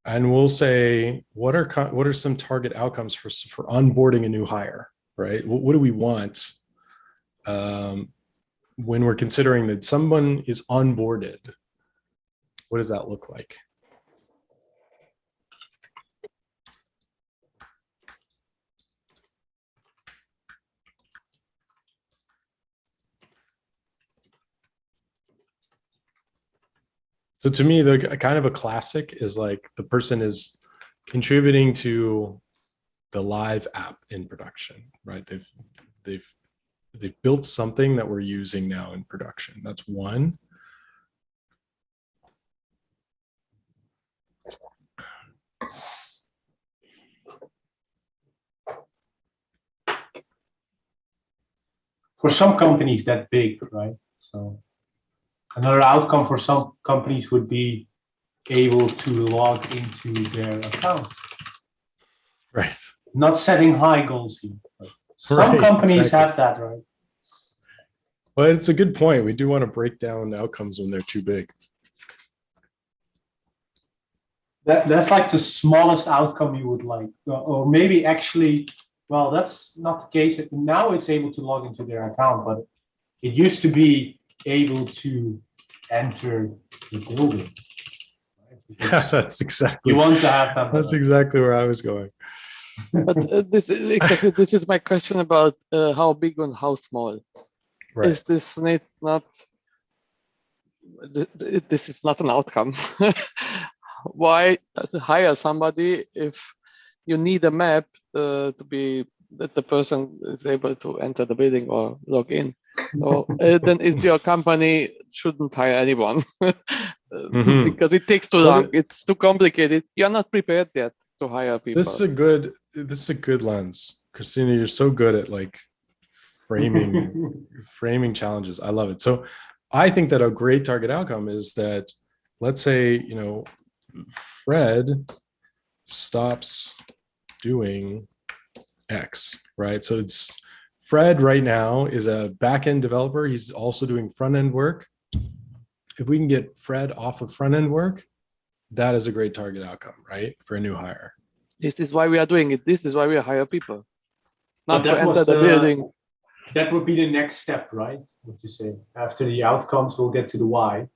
And we'll say, what are some target outcomes for onboarding a new hire, right? What do we want when we're considering that someone is onboarded? What does that look like? So to me, the kind of a classic is like the person is contributing to the live app in production, right? They've built something that we're using now in production. That's one. For some companies that big, right? So another outcome for some companies would be able to log into their account. Right. Not setting high goals here. Some Right, companies exactly. have that, right? Well, it's a good point. We do want to break down outcomes when they're too big. That's like the smallest outcome you would like, or maybe actually, well, that's not the case. Now it's able to log into their account, but it used to be able to enter the building. Yeah, that's exactly. You want to have that. That's exactly where I was going. But this is my question about how big and how small. Right. Is this not? This is not an outcome. Why hire somebody if you need a map to be that the person is able to enter the building or log in? So then it's your company shouldn't hire anyone because it takes too long. It's too complicated. You're not prepared yet to hire people. This is a good lens, Christina. You're so good at like framing challenges. I love it. So I think that a great target outcome is that, let's say, Fred stops doing X, right? So it's Fred right now is a back-end developer. He's also doing front-end work. If we can get Fred off of front-end work, that is a great target outcome, right? For a new hire. This is why we are doing it. This is why we hire people, not to enter the building. That would be the next step, right? What you say after the outcomes, we'll get to the why.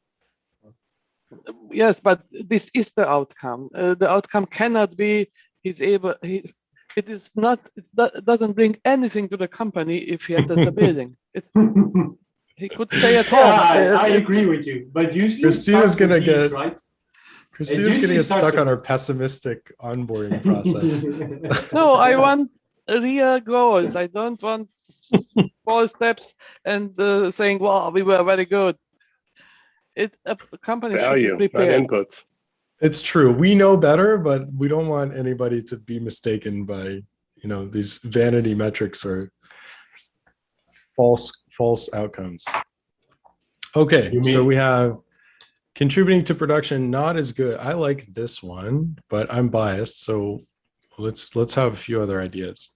Yes, but this is the outcome. The outcome cannot be it is not. It doesn't bring anything to the company if he enters the building. He could stay at home. Yeah, I agree with you, but usually Christina's gonna get right. Christina's gonna get stuck on our pessimistic onboarding process. No, I want real goals. I don't want small steps and saying, "Wow, we were very good." A company should be prepared. Input. It's true. We know better, but we don't want anybody to be mistaken by, these vanity metrics or false outcomes. Okay, so we have contributing to production, not as good. I like this one, but I'm biased, so let's have a few other ideas.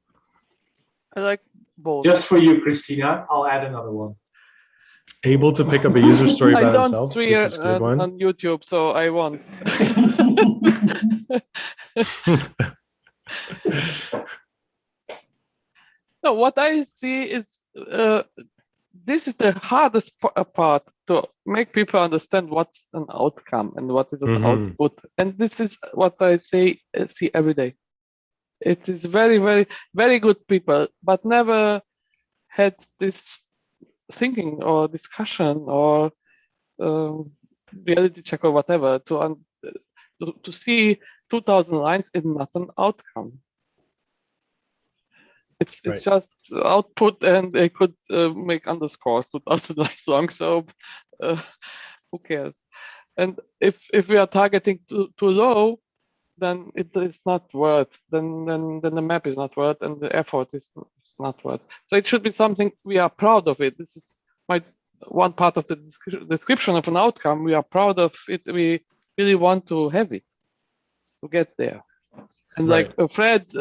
I like both. Just for you, Christina, I'll add another one. Able to pick up a user story by themselves. I don't see it on YouTube, so I won't. No, what I see is this is the hardest part to make people understand what's an outcome and what is an output. And this is what I see every day. It is very, very, very good people, but never had this thinking or discussion or reality check or whatever to see 2,000 lines is not an outcome. It's right. Just output, and they could make underscores 2,000 lines long. So who cares? And if we are targeting too low, then it is not worth. Then the map is not worth, and the effort is not worth. So it should be something we are proud of. It. This is one part of the description of an outcome. We are proud of it. We really want to have it to get there. And right. like Fred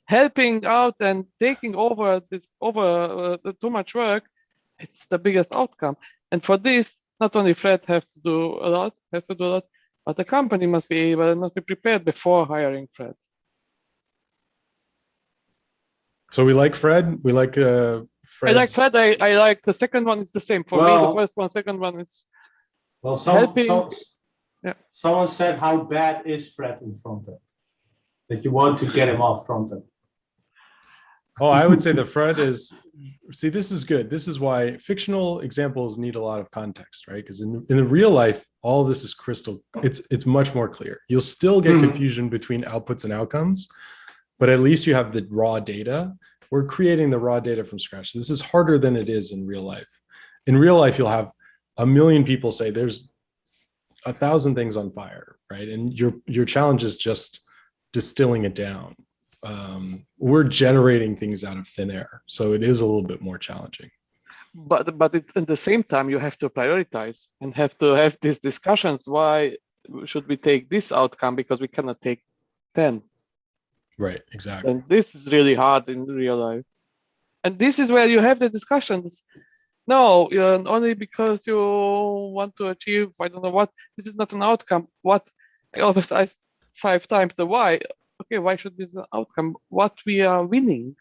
helping out and taking over too much work, it's the biggest outcome. And for this, not only Fred has to do a lot, but the company must be prepared before hiring Fred. So we like Fred. We like Fred. I like Fred. I like the second one. Is the same for me. The first one, second one is. Well, someone said, how bad is Fred in front end? That you want to get him off front end. Oh, I would say the Fred is. This is good. This is why fictional examples need a lot of context, right? Because in the real life all of this is it's much more clear. You'll still get confusion between outputs and outcomes, but at least you have the raw data. We're creating the raw data from scratch. This is harder than it is in real life. In real life, you'll have a million people say there's 1,000 things on fire, right? And your challenge is just distilling it down. We're generating things out of thin air, so it is a little bit more challenging. But at the same time, you have to prioritize and have to have these discussions. Why should we take this outcome because we cannot take 10? Right, exactly. And this is really hard in real life. And this is where you have the discussions. No, only because you want to achieve, I don't know what, this is not an outcome. What? I always ask 5 times the why. Okay, why should this be the outcome? What we are winning.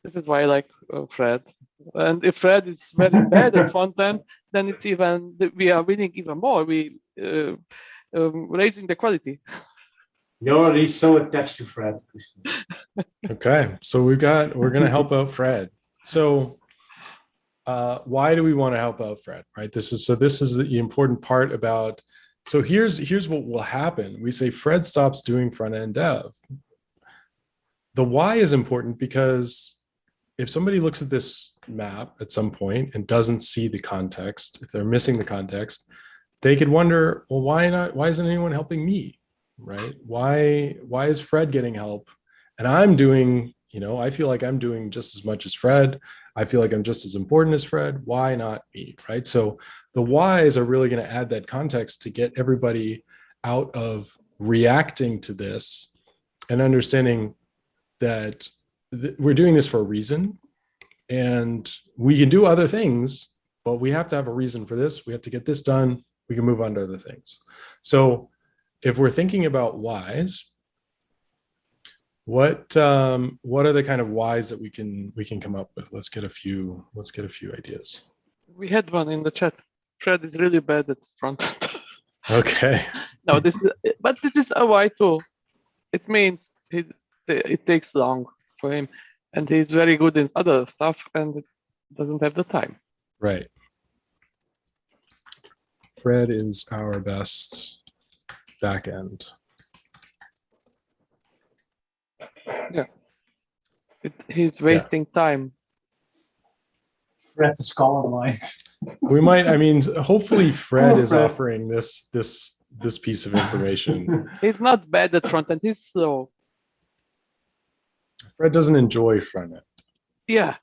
This is why I like Fred. And if Fred is very bad at front end, then it's even, we are winning even more. We raising the quality. You're already so attached to Fred, Christian. Okay, so we're going to help out Fred. So why do we want to help out Fred, right? This is the important part about, so here's what will happen. We say Fred stops doing front-end dev. The why is important because if somebody looks at this map at some point and doesn't see the context, if they're missing the context, they could wonder, well, why isn't anyone helping me, right? Why is Fred getting help? And I'm doing, I feel like I'm doing just as much as Fred. I feel like I'm just as important as Fred. Why not me, right? So the whys are really going to add that context to get everybody out of reacting to this and understanding that we're doing this for a reason, and we can do other things, but we have to have a reason for this. We have to get this done. We can move on to other things. So if we're thinking about whys, what are the kind of whys that we can come up with? Let's get a few ideas. We had one in the chat. Fred is really bad at front end. Okay. No, this is a why too. It means it takes long for him, and he's very good in other stuff and doesn't have the time. Right. Fred is our best backend. Yeah. He's wasting time. Fred is colorblind. We might, hopefully Fred is offering this piece of information. He's not bad at front end, he's slow. Fred doesn't enjoy front end. Yeah.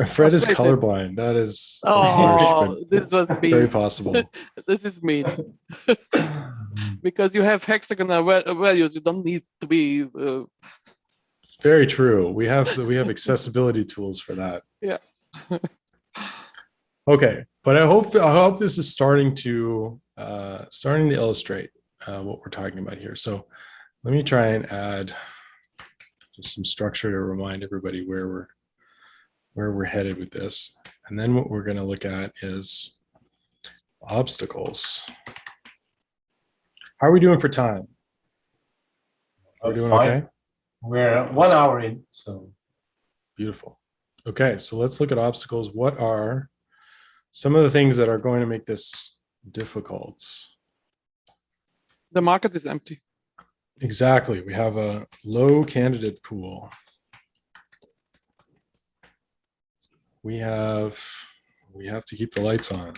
Fred is colorblind. That's harsh, this was very possible. This is mean. Because you have hexagonal values, you don't need to be. Very true. We have accessibility tools for that. Yeah. Okay, but I hope this is starting to illustrate what we're talking about here. So let me try and add just some structure to remind everybody where we're headed with this. And then what we're going to look at is obstacles. How are we doing for time? We're doing fine. okay? We're 1 hour in, so. Beautiful. Okay, so let's look at obstacles. What are some of the things that are going to make this difficult? The market is empty. Exactly. We have a low candidate pool. We have to keep the lights on.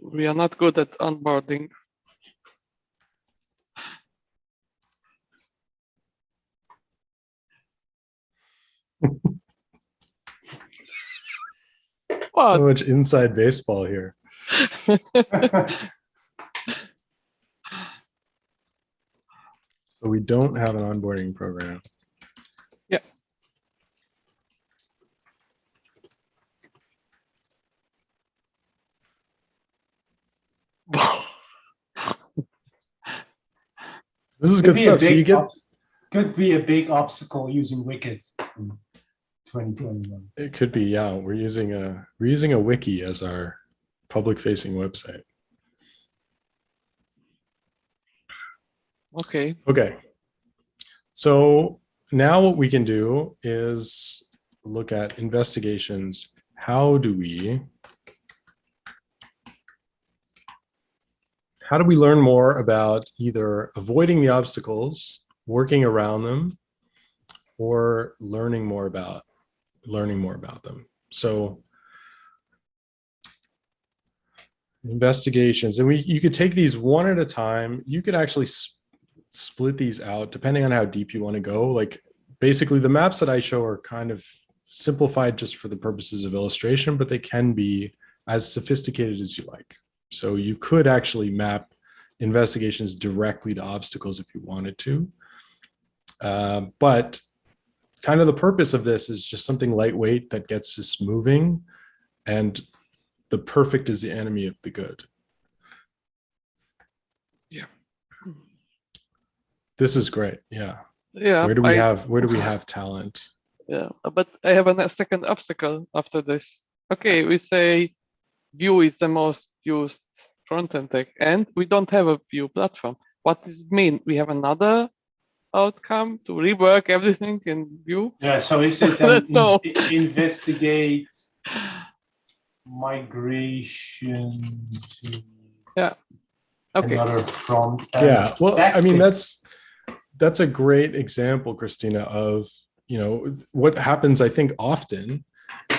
We are not good at onboarding. So much inside baseball here. So we don't have an onboarding program. Yeah. This is good stuff. So you get could be a big obstacle using Wicked in 2021. It could be, yeah. We're using a wiki as our public-facing website. Okay. Okay. So now what we can do is look at investigations. How do we learn more about either avoiding the obstacles, working around them, or learning more about them? So investigations, and you could take these one at a time. You could actually split these out depending on how deep you want to go. Like basically the maps that I show are kind of simplified just for the purposes of illustration, but they can be as sophisticated as you like. So you could actually map investigations directly to obstacles if you wanted to. But kind of the purpose of this is just something lightweight that gets us moving, and the perfect is the enemy of the good. Yeah. This is great. Yeah. Yeah. Where do we have talent? Yeah, but I have a second obstacle after this. Okay, we say Vue is the most used front-end tech, and we don't have a Vue platform. What does it mean? We have another outcome to rework everything in Vue? Yeah, so is it then No. investigate migration to another front end? Yeah, well, I mean, practice? that's a great example, Christina, of, what happens, I think, often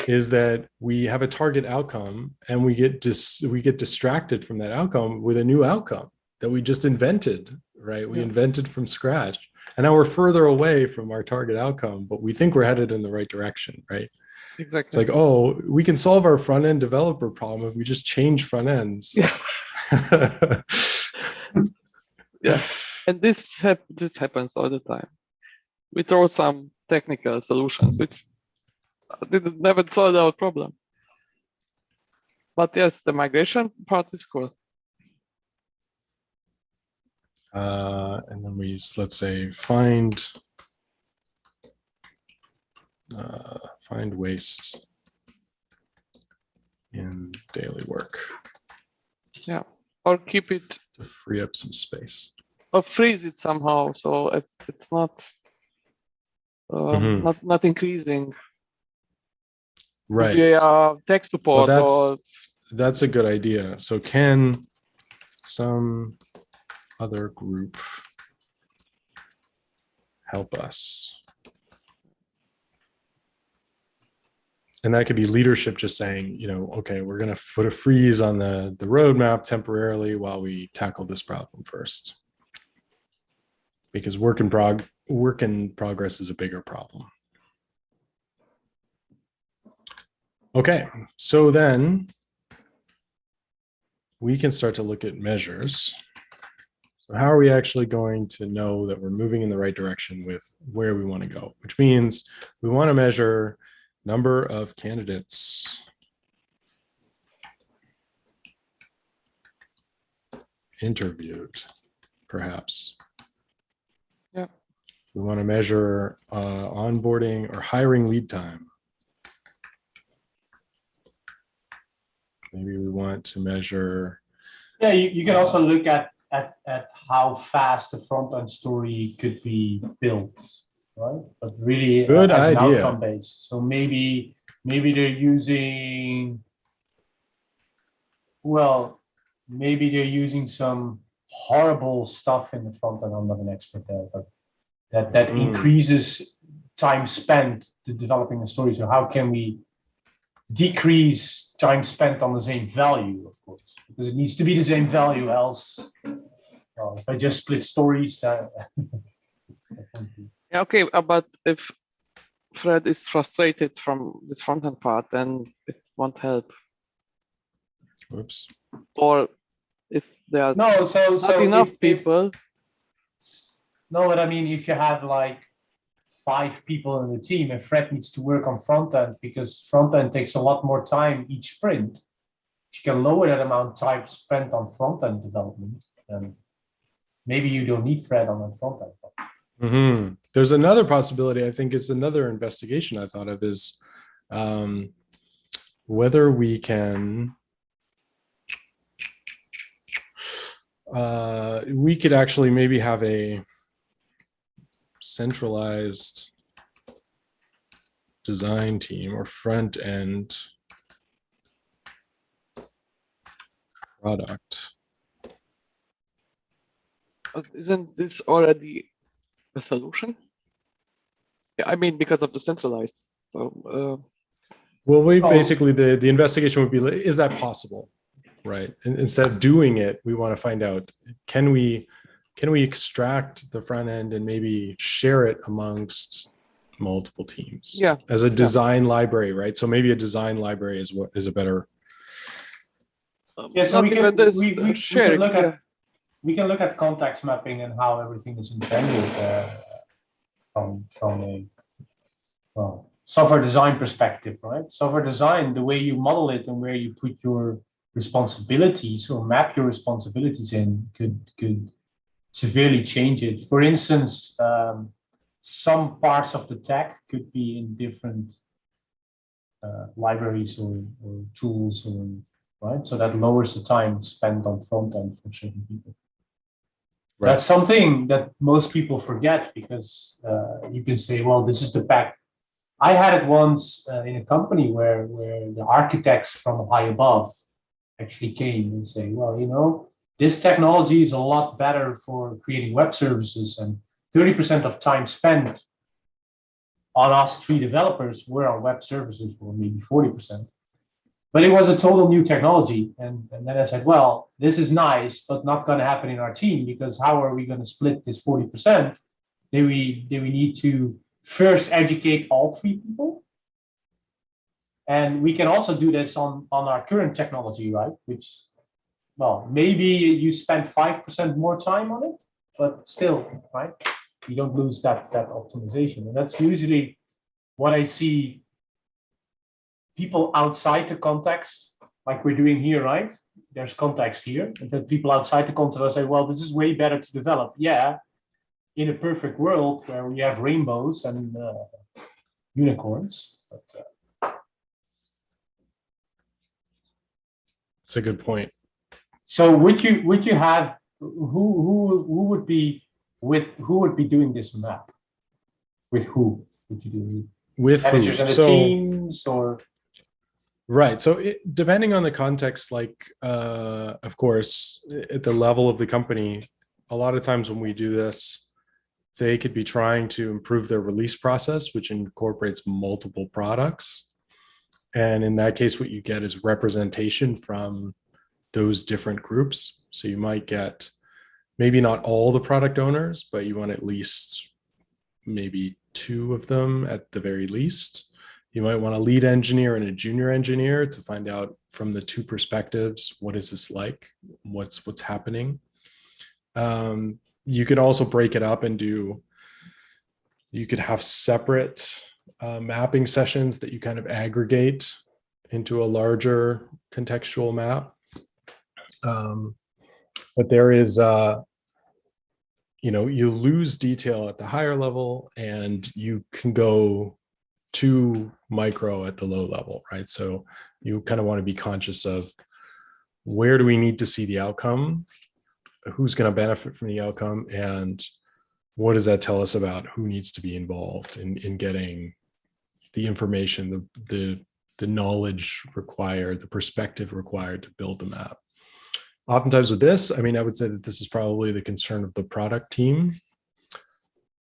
is that we have a target outcome and we get distracted from that outcome with a new outcome that we just invented, right? We invented from scratch. And now we're further away from our target outcome, but we think we're headed in the right direction, right? Exactly. It's like, oh, we can solve our front end developer problem if we just change front ends. Yeah. Yeah. And this happens all the time. We throw some technical solutions which never solve our problem. But yes, the migration part is cool. And then let's say find waste in daily work. Yeah, or keep it to free up some space, or freeze it somehow so it's not not increasing. Right. Yeah, tech support. Well, that's a good idea. So can some other group help us? And that could be leadership just saying, okay, we're going to put a freeze on the roadmap temporarily while we tackle this problem first. Because work in progress is a bigger problem. Okay, so then we can start to look at measures. So how are we actually going to know that we're moving in the right direction with where we want to go? Which means we want to measure number of candidates interviewed, perhaps. Yeah. We want to measure onboarding or hiring lead time. Maybe we want to measure. Yeah, you can also look at how fast the front end story could be built, right? But really Good as idea. an outcome based. So maybe they're using, maybe they're using some horrible stuff in the front end. I'm not an expert there, but that increases time spent to developing a story. So how can we decrease time spent on the same value, of course, because it needs to be the same value, else if I just split stories, that yeah, okay, but if Fred is frustrated from this front-end part, then it won't help. Oops. Or if there are not enough people. No, but I mean, if you have like 5 people in the team and Fred needs to work on front end because front end takes a lot more time each sprint, if you can lower that amount of time spent on front end development, then maybe you don't need Fred on that front end. There's another possibility, I think, is another investigation I thought of is whether we can, we could actually maybe have a centralized design team or front end product. Isn't this already a solution? Yeah, I mean, because of the centralized. So, well, we basically, the investigation would be, is that possible? Right. And instead of doing it, we want to find out, can we extract the front end and maybe share it amongst multiple teams? Yeah. As a design library, right? So maybe a design library is a better. Yeah, so we can look at yeah. we can look at context mapping and how everything is intended from a software design perspective, right? Software design, the way you model it and where you put your responsibilities or map your responsibilities in could severely change it. For instance, some parts of the tech could be in different libraries or tools, or right, so that lowers the time spent on front end for certain people. Right. That's something that most people forget, because you can say, well, this is the pack. I had it once in a company where the architects from high above actually came and say, well, you know, this technology is a lot better for creating web services, and 30% of time spent on us 3 developers were on web services, or maybe 40%. But it was a total new technology. And then I said, well, this is nice, but not going to happen in our team, because how are we going to split this 40%? Do we need to first educate all 3 people? And we can also do this on our current technology, right? Which, well, maybe you spend 5% more time on it, but still, right? You don't lose that optimization. And that's usually what I see people outside the context, like we're doing here, right? There's context here, and then people outside the context will say, well, this is way better to develop. Yeah, in a perfect world where we have rainbows and unicorns. But, that's a good point. so would you have who would be doing this map? With who would you do? With managers who? and the teams, or right. So depending on the context, like of course, at the level of the company, a lot of times when we do this, they could be trying to improve their release process, which incorporates multiple products. And in that case, what you get is representation from those different groups. So you might get maybe not all the product owners, but you want at least maybe 2 of them at the very least. You might want a lead engineer and a junior engineer to find out from the 2 perspectives, what is this like? What's happening? You could also break it up and you could have separate mapping sessions that you kind of aggregate into a larger contextual map. But there is, you lose detail at the higher level, and you can go too micro at the low level, right? So you kind of want to be conscious of, where do we need to see the outcome? Who's going to benefit from the outcome? And what does that tell us about who needs to be involved in getting the information, the knowledge required, the perspective required to build the map? Oftentimes with this, I mean, I would say that this is probably the concern of the product team.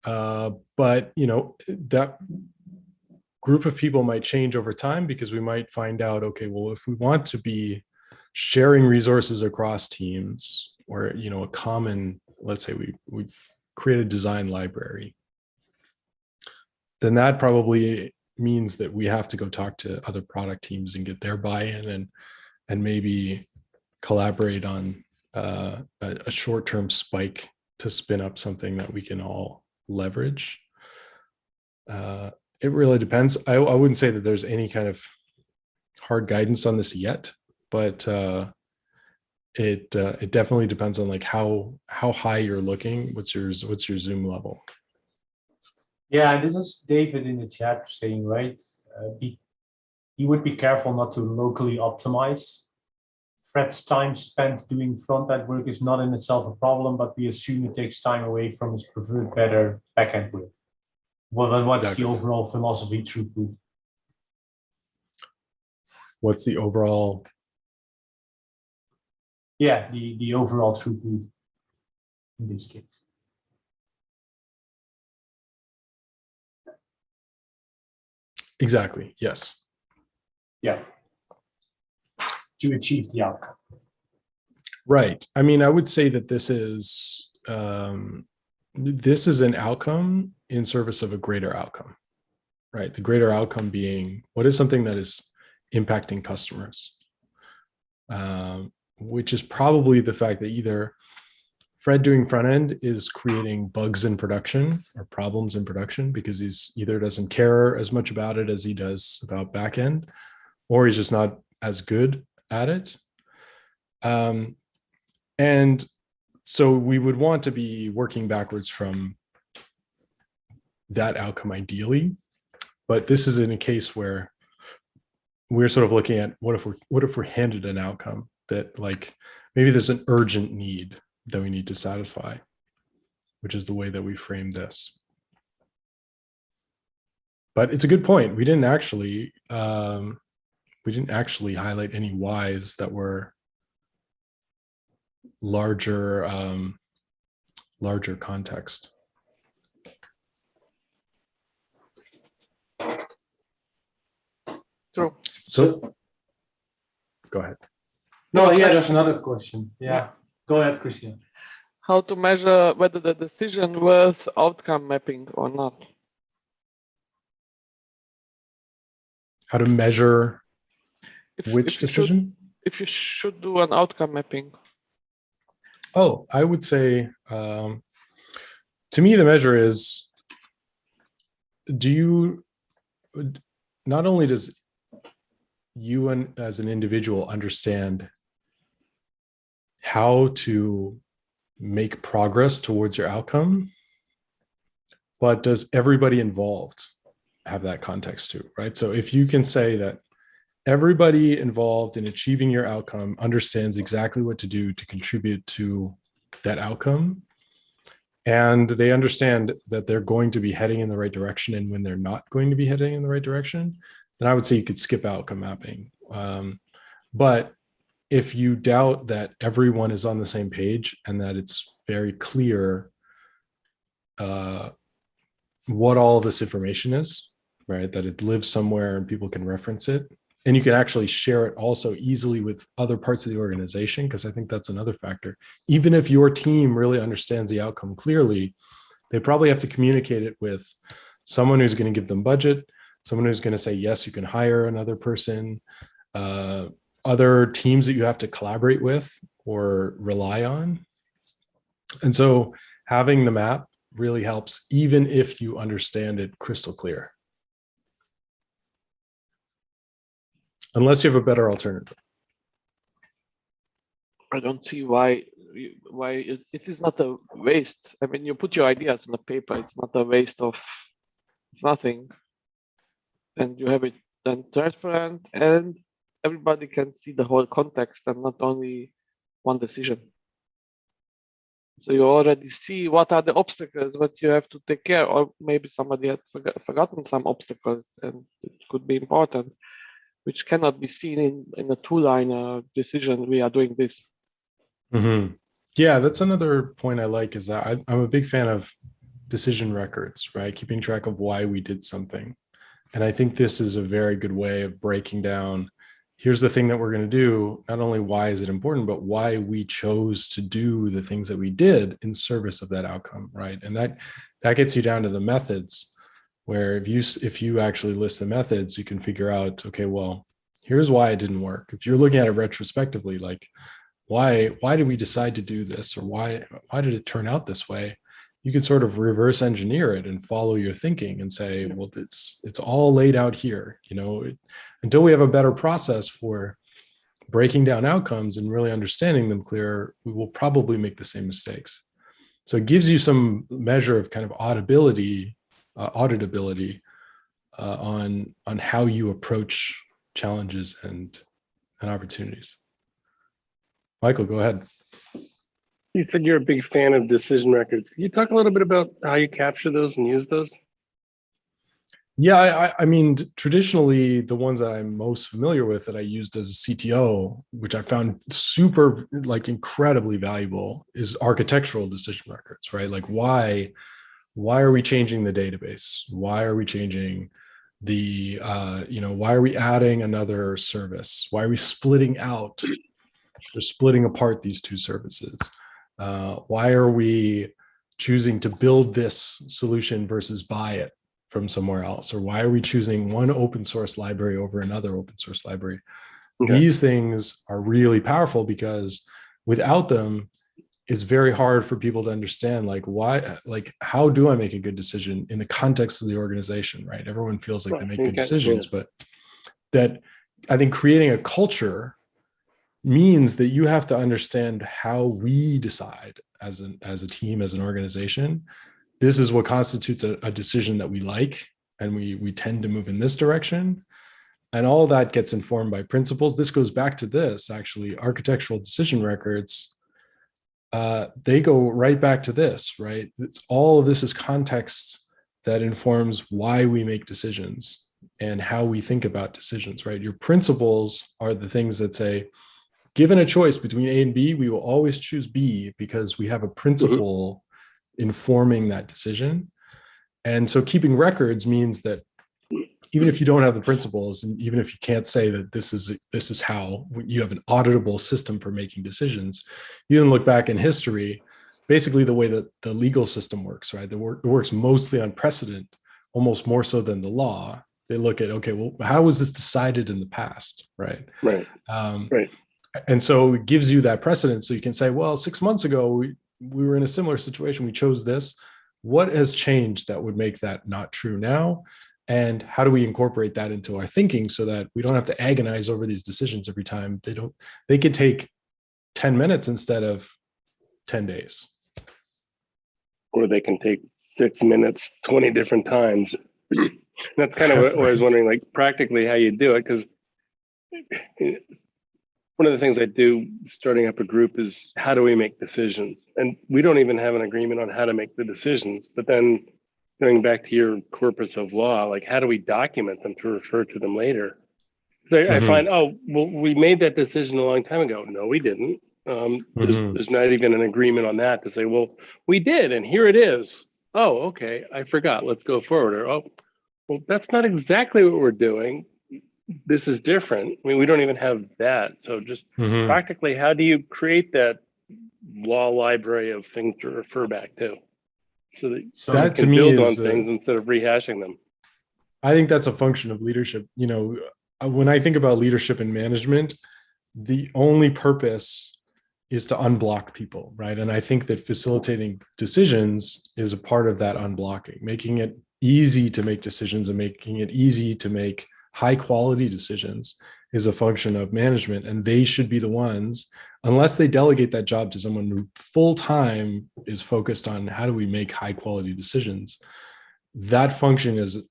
But, that group of people might change over time, because we might find out, okay, well, if we want to be sharing resources across teams, or, a common, let's say we create a design library, then that probably means that we have to go talk to other product teams and get their buy-in, and maybe collaborate on a short-term spike to spin up something that we can all leverage. It really depends. I wouldn't say that there's any kind of hard guidance on this yet, but it definitely depends on like how high you're looking. What's your zoom level? Yeah, this is David in the chat saying, right, you would be careful not to locally optimize. Fred's time spent doing front-end work is not in itself a problem, but we assume it takes time away from his preferred better back-end work. Well, then what's the overall philosophy throughput? What's the overall? Yeah, the overall throughput in this case. Exactly. Yes. Yeah. To achieve the outcome. Right. I mean, I would say that this is an outcome in service of a greater outcome, right? The greater outcome being what is something that is impacting customers, which is probably the fact that either Fred doing front end is creating bugs in production or problems in production because he's either doesn't care as much about it as he does about back end, or he's just not as good at it. And so we would want to be working backwards from that outcome ideally, but this is in a case where we're sort of looking at what if we're handed an outcome that like maybe there's an urgent need that we need to satisfy, which is the way that we frame this. But it's a good point. We didn't actually highlight any whys that were larger context. True. So go ahead. No, yeah, there's another question. Yeah. Go ahead, Christian. How to measure whether the decision was outcome mapping or not? How to measure which if you decision? If you should do an outcome mapping. Oh, I would say, to me, the measure is, not only does you as an individual understand how to make progress towards your outcome, but does everybody involved have that context too, right? So if you can say that everybody involved in achieving your outcome understands exactly what to do to contribute to that outcome, and they understand that they're going to be heading in the right direction and when they're not going to be heading in the right direction, then I would say you could skip outcome mapping. But if you doubt that everyone is on the same page and that it's very clear what all this information is, right? That it lives somewhere and people can reference it. And you can actually share it also easily with other parts of the organization, because I think that's another factor. Even if your team really understands the outcome clearly, they probably have to communicate it with someone who's going to give them budget, someone who's going to say, yes, you can hire another person, other teams that you have to collaborate with or rely on. And so having the map really helps, even if you understand it crystal clear. Unless you have a better alternative. I don't see why it is not a waste. I mean, you put your ideas on a paper, it's not a waste of nothing. And you have it then transparent and everybody can see the whole context and not only one decision. So you already see what are the obstacles, what you have to take care, or maybe somebody had forgotten some obstacles and it could be important, which cannot be seen in a two-line decision. We are doing this. Mm-hmm. Yeah, that's another point I like, is that I'm a big fan of decision records, right? Keeping track of why we did something. And I think this is a very good way of breaking down, here's the thing that we're going to do. Not only why is it important, but why we chose to do the things that we did in service of that outcome, right? And that gets you down to the methods, where if you actually list the methods, you can figure out, okay, well, here's why it didn't work. If you're looking at it retrospectively, like, why did we decide to do this, or why did it turn out this way? You can sort of reverse engineer it and follow your thinking and say, well, it's all laid out here. Until we have a better process for breaking down outcomes and really understanding them clearer, we will probably make the same mistakes. So it gives you some measure of kind of auditability on how you approach challenges and opportunities. Michael, go ahead. You said you're a big fan of decision records. Can you talk a little bit about how you capture those and use those? Yeah, I mean, traditionally, the ones that I'm most familiar with that I used as a CTO, which I found super, like, incredibly valuable, is architectural decision records, right? Like, why are we changing the database? Why are we changing the, why are we adding another service? Why are we splitting out or splitting apart these two services? Why are we choosing to build this solution versus buy it from somewhere else? Or why are we choosing one open source library over another open source library? Okay. These things are really powerful because without them, it's very hard for people to understand, like, why, like, how do I make a good decision in the context of the organization, right? Everyone feels like they make good decisions, but that, I think, creating a culture means that you have to understand how we decide as a team, as an organization. This is what constitutes a decision that we like, and we tend to move in this direction. And all that gets informed by principles. This goes back to this, actually, architectural decision records. They go right back to this, right? All of this is context that informs why we make decisions and how we think about decisions, right? Your principles are the things that say, given a choice between A and B, we will always choose B because we have a principle informing that decision. And so keeping records means that even if you don't have the principles, and even if you can't say that this is how you have an auditable system for making decisions, you can look back in history, basically the way that the legal system works, right? It works mostly on precedent, almost more so than the law. They look at, okay, well, how was this decided in the past, right? Right. Right. And so it gives you that precedent. So you can say, well, 6 months ago, we were in a similar situation. We chose this. What has changed that would make that not true now? And how do we incorporate that into our thinking so that we don't have to agonize over these decisions every time? They can take 10 minutes instead of 10 days. Or they can take 6 minutes, 20 different times. That's kind of what I was wondering, like, practically how you do it. Because one of the things I do starting up a group is, how do we make decisions? And we don't even have an agreement on how to make the decisions. But then going back to your corpus of law, like, how do we document them to refer to them later? So I find, oh, well, we made that decision a long time ago. No, we didn't. There's not even an agreement on that to say, well, we did, and here it is. Oh, okay, I forgot. Let's go forward. Or, oh, well, that's not exactly what we're doing. This is different. I mean, we don't even have that. So just practically, how do you create that law library of things to refer back to, so that you can build on things instead of rehashing them? I think that's a function of leadership. You know, when I think about leadership and management, the only purpose is to unblock people, right? And I think that facilitating decisions is a part of that unblocking, making it easy to make decisions and making it easy to make high quality decisions is a function of management. And they should be the ones, unless they delegate that job to someone who full time is focused on how do we make high quality decisions. That function is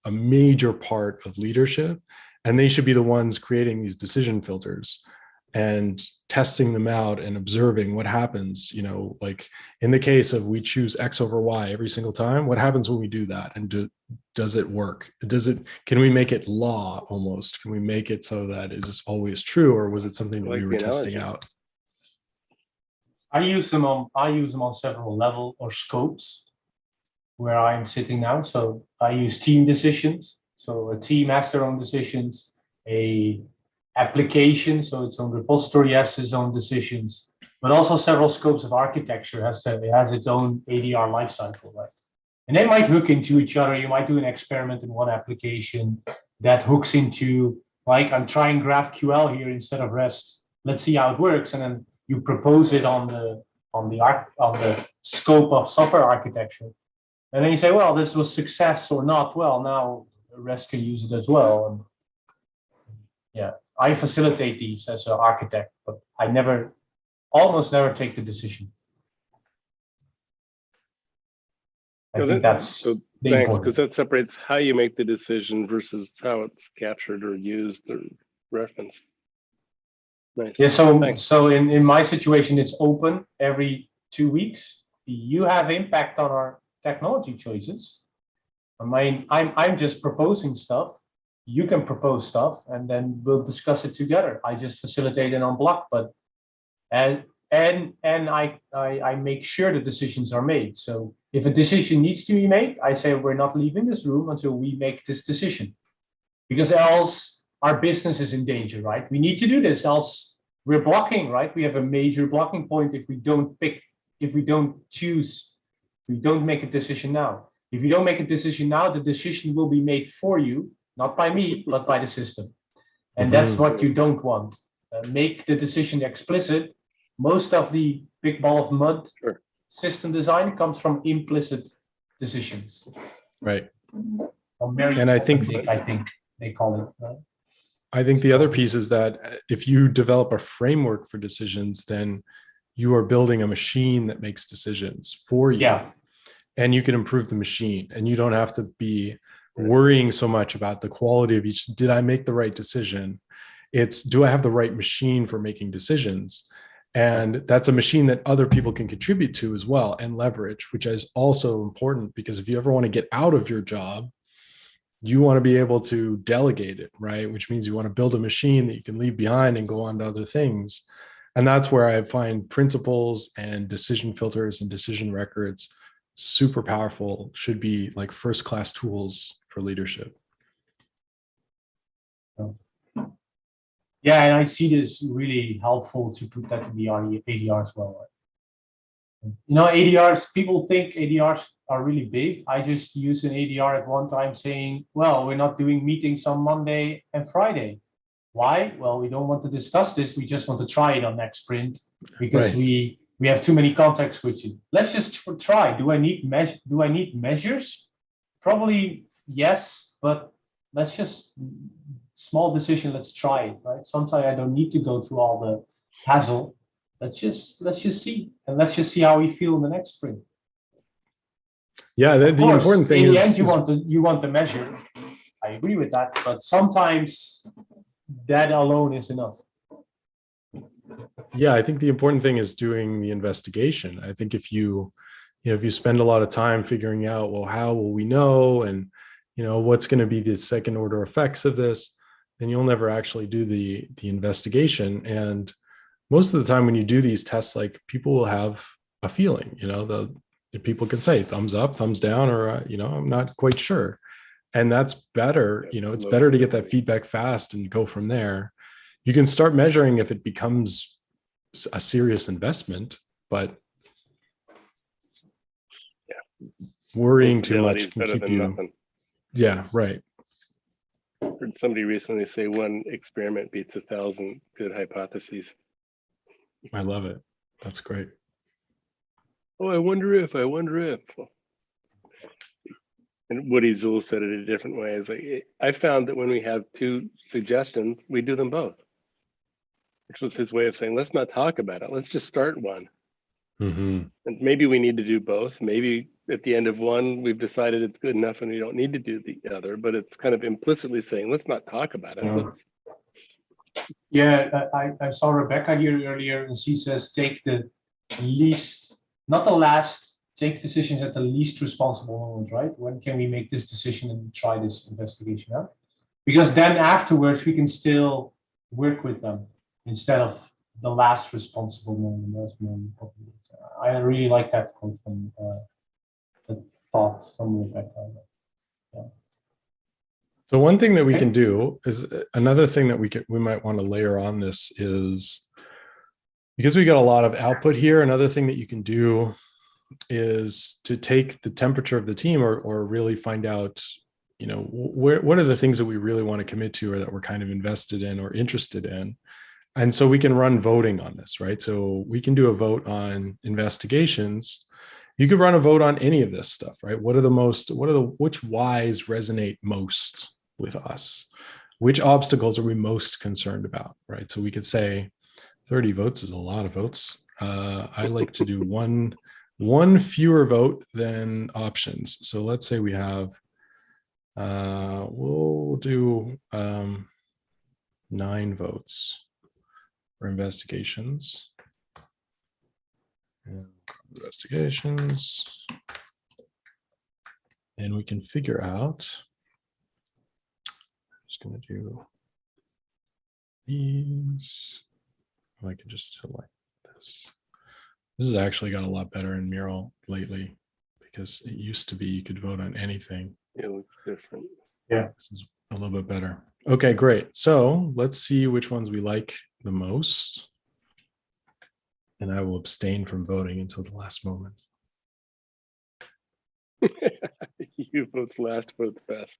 a major part of leadership, and they should be the ones creating these decision filters and testing them out and observing what happens. You know, like in the case of we choose X over Y every single time, what happens when we do that? And does it work? Can we make it law almost? Can we make it so that it is always true, or was it something that we were testing out? I use them on several levels or scopes where I'm sitting now. So I use team decisions. So a team has their own decisions, a application, so its own repository has its own decisions, but also several scopes of architecture it has its own ADR lifecycle, right? And they might hook into each other. You might do an experiment in one application that hooks into, like, I'm trying GraphQL here instead of REST. Let's see how it works, and then you propose it on the scope of software architecture, and then you say, well, this was success or not. Well, now REST can use it as well, and yeah. I facilitate these as an architect, but I almost never take the decision. I think that's so thanks, because that separates how you make the decision versus how it's captured or used or referenced. Nice. Yeah. So in my situation, it's open every 2 weeks. You have impact on our technology choices. I mean, I'm just proposing stuff. You can propose stuff, and then we'll discuss it together. I just facilitate and unblock, but and I make sure the decisions are made. So if a decision needs to be made, I say we're not leaving this room until we make this decision, because else our business is in danger, right? We need to do this, else we're blocking, right? We have a major blocking point if we don't choose, we don't make a decision now. If you don't make a decision now, the decision will be made for you, not by me, but by the system. And that's what you don't want. Make the decision explicit. Most of the big ball of mud system design comes from implicit decisions. Right. And I think they call it. I think the other piece is that if you develop a framework for decisions, then you are building a machine that makes decisions for you. Yeah. And you can improve the machine, and you don't have to be worrying so much about the quality of each. Did I make the right decision? It's, do I have the right machine for making decisions? And that's a machine that other people can contribute to as well and leverage, which is also important, because if you ever want to get out of your job, you want to be able to delegate it, right? Which means you want to build a machine that you can leave behind and go on to other things. And that's where I find principles and decision filters and decision records super powerful, should be like first-class tools for leadership. Yeah, and I see this really helpful to put that in the ADR as well. You know, ADRs, people think ADRs are really big. I just used an ADR at one time saying, well, we're not doing meetings on Monday and Friday. Why? Well, we don't want to discuss this. We just want to try it on next sprint, because we have too many context switching. Let's just try. Do I need measures? Probably yes, but let's just small decision. Let's try it, right? Sometimes I don't need to go through all the hassle. Let's just see, and let's just see how we feel in the next sprint. Yeah, the important thing in the is end, you want the measure. I agree with that, but sometimes that alone is enough. Yeah, I think the important thing is doing the investigation. I think if you spend a lot of time figuring out, well, how will we know, and what's going to be the second order effects of this, then you'll never actually do the investigation. And most of the time when you do these tests, like, people will have a feeling, the people can say thumbs up, thumbs down, or I'm not quite sure. And that's better. It's better to get that feedback fast and go from there. You can start measuring if it becomes a serious investment, but worrying too much can keep you. Nothing. Yeah, right. I heard somebody recently say one experiment beats 1,000 good hypotheses. I love it. That's great. Oh, I wonder if. And Woody Zuhl said it a different way. It's like, I found that when we have two suggestions, we do them both, which was his way of saying, let's not talk about it. Let's just start one. Mm-hmm. And maybe we need to do both. Maybe at the end of one, we've decided it's good enough and we don't need to do the other, but it's kind of implicitly saying, let's not talk about it. Yeah, I saw Rebecca here earlier, and she says, take the least, not the last, take decisions at the least responsible moment, right? When can we make this decision and try this investigation out? Because then afterwards, we can still work with them instead of the last responsible moment. I really like that quote from the thought from Rebecca. Yeah. So one thing that we can do is, another thing that we might want to layer on this is, because we got a lot of output here, another thing that you can do is to take the temperature of the team, or really find out, what are the things that we really want to commit to, or that we're kind of invested in or interested in. And so we can run voting on this, right? So we can do a vote on investigations. You could run a vote on any of this stuff, right? Which whys resonate most with us? Which obstacles are we most concerned about, right? So we could say 30 votes is a lot of votes. I like to do one fewer vote than options. So let's say we have, we'll do 9 votes for investigations. And investigations. And we can figure out, I'm just going to do these. I can just select this. This has actually got a lot better in Mural lately, because it used to be you could vote on anything. It looks different. Yeah. This is a little bit better. Okay, great. So let's see which ones we like the most. And I will abstain from voting until the last moment. You votes last, votes best.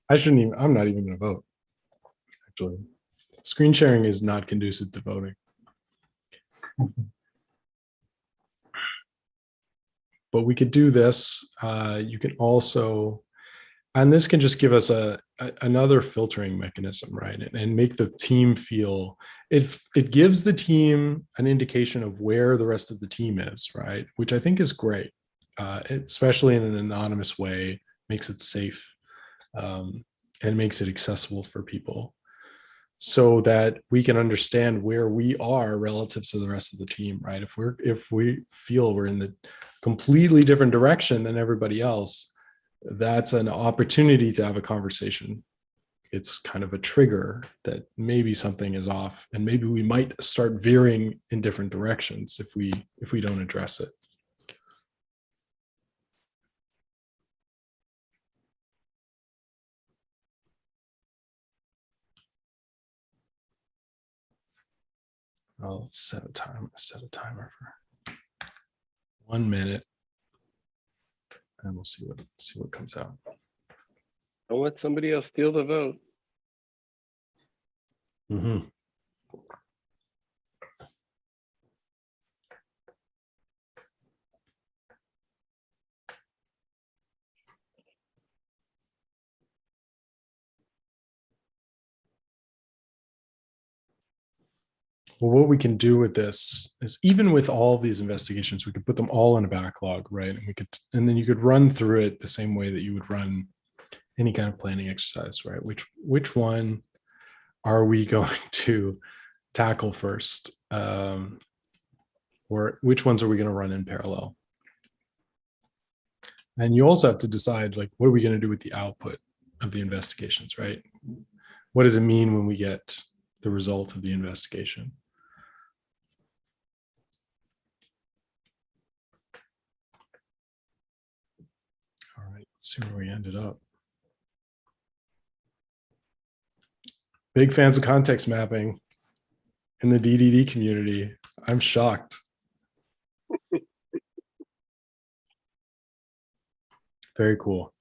I shouldn't even, I'm not even going to vote. Actually, screen sharing is not conducive to voting. But we could do this. You can also, and this can just give us another filtering mechanism, right? And make the team feel, it gives the team an indication of where the rest of the team is, right? Which I think is great, especially in an anonymous way, makes it safe, and makes it accessible for people, so that we can understand where we are relative to the rest of the team, right? If we feel we're in the completely different direction than everybody else, that's an opportunity to have a conversation. It's kind of a trigger that maybe something is off, and maybe we might start veering in different directions if we don't address it. I'll set a timer for 1 minute, and we'll see what comes out. Don't let somebody else steal the vote. Mm-hmm. Well, what we can do with this is, even with all of these investigations, we could put them all in a backlog, right? And then you could run through it the same way that you would run any kind of planning exercise, right? Which one are we going to tackle first? Or which ones are we going to run in parallel? And you also have to decide, like, what are we going to do with the output of the investigations, right? What does it mean when we get the result of the investigation? All right, let's see where we ended up. Big fans of context mapping in the DDD community. I'm shocked. Very cool.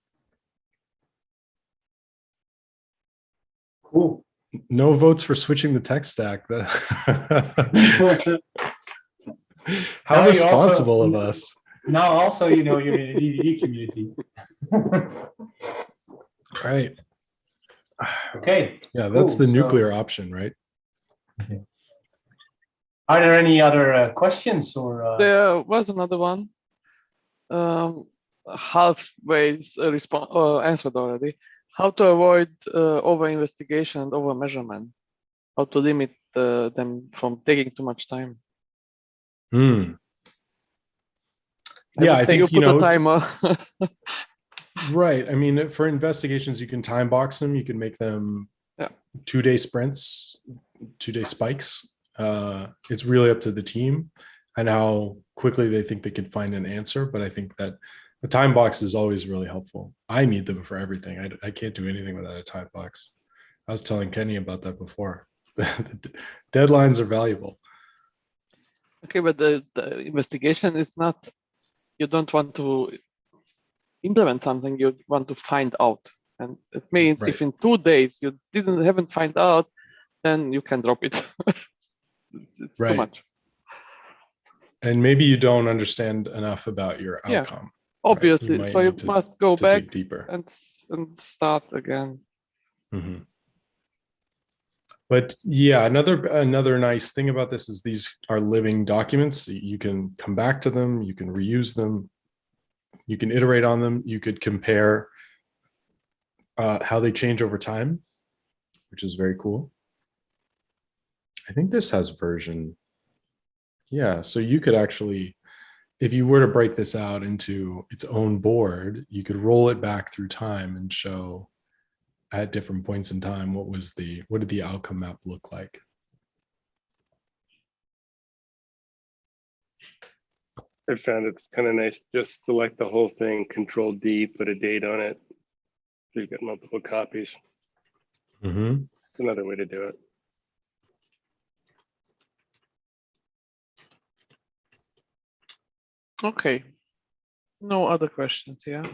Cool. No votes for switching the tech stack. How Now you responsible also, of us. Now also, you know, you're in the DDD community. Right. Okay. Yeah, that's cool. the nuclear option, right? Okay. Are there any other questions or? There was another one. Halfway answered already. How to avoid over investigation and over measurement? How to limit them from taking too much time? Yeah, I think you put a timer. Right. I mean, for investigations, you can time box them. You can make them 2-day sprints, 2-day spikes. It's really up to the team and how quickly they think they can find an answer. But I think that the time box is always really helpful. I need them for everything. I can't do anything without a time box. I was telling Kenny about that before. The deadlines are valuable. Okay, but the investigation is not, you don't want to implement something, you want to find out. And it means if in 2 days you haven't find out, then you can drop it. It's too much. And maybe you don't understand enough about your outcome. Obviously, right? so you must go back deeper and start again. Mm-hmm. But yeah, another nice thing about this is these are living documents. You can come back to them, you can reuse them, you can iterate on them, you could compare how they change over time, which is very cool. I think this has version. Yeah, so you could actually if you were to break this out into its own board, you could roll it back through time and show at different points in time what did the outcome map look like. I found it's kind of nice. Just select the whole thing, Control D, put a date on it. So you've got multiple copies. Mm-hmm. It's another way to do it. Okay. No other questions, yeah?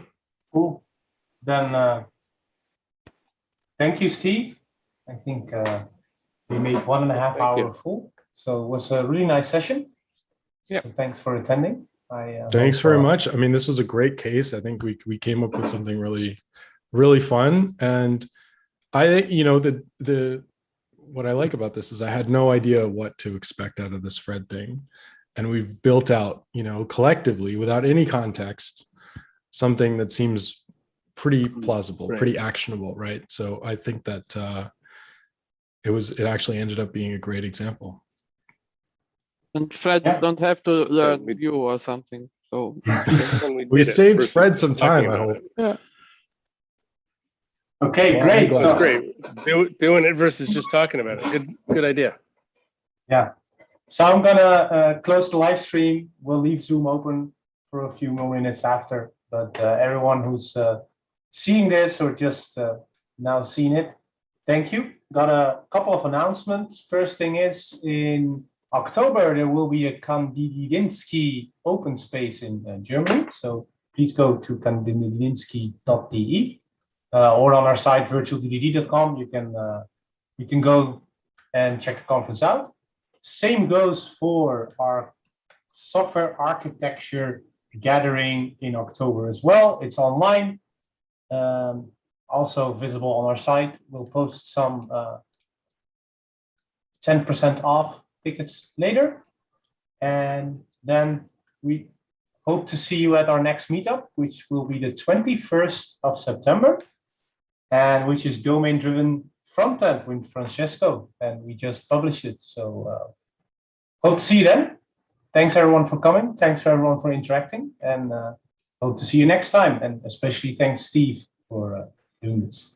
Cool. Then thank you, Steve. I think we made 1.5 hours full. So it was a really nice session. Yeah. So thanks for attending. Thanks very much. I mean, this was a great case. I think we came up with something really, really fun. And what I like about this is I had no idea what to expect out of this Fred thing. And we've built out, collectively, without any context, something that seems pretty plausible, right, pretty actionable, right? So I think that it actually ended up being a great example. And Fred don't have to learn you or something. So we saved Fred some time, I hope. Yeah. Okay, Well, great. So great. Doing it versus just talking about it. Good idea. Yeah. So I'm gonna close the live stream. We'll leave Zoom open for a few more minutes after. But everyone who's seeing this or just now seen it, thank you. Got a couple of announcements. First thing is, in October, there will be a Kandidinsky open space in Germany. So please go to kandidinsky.de or on our site virtualddd.com. You can go and check the conference out. Same goes for our software architecture gathering in October as well. It's online, also visible on our site. We'll post some 10% off tickets later. And then we hope to see you at our next meetup, which will be the 21st of September, and which is domain-driven front-end with Francesco, and we just published it. So hope to see you then. Thanks everyone for coming. Thanks for everyone for interacting, and hope to see you next time. And especially thanks Steve for doing this.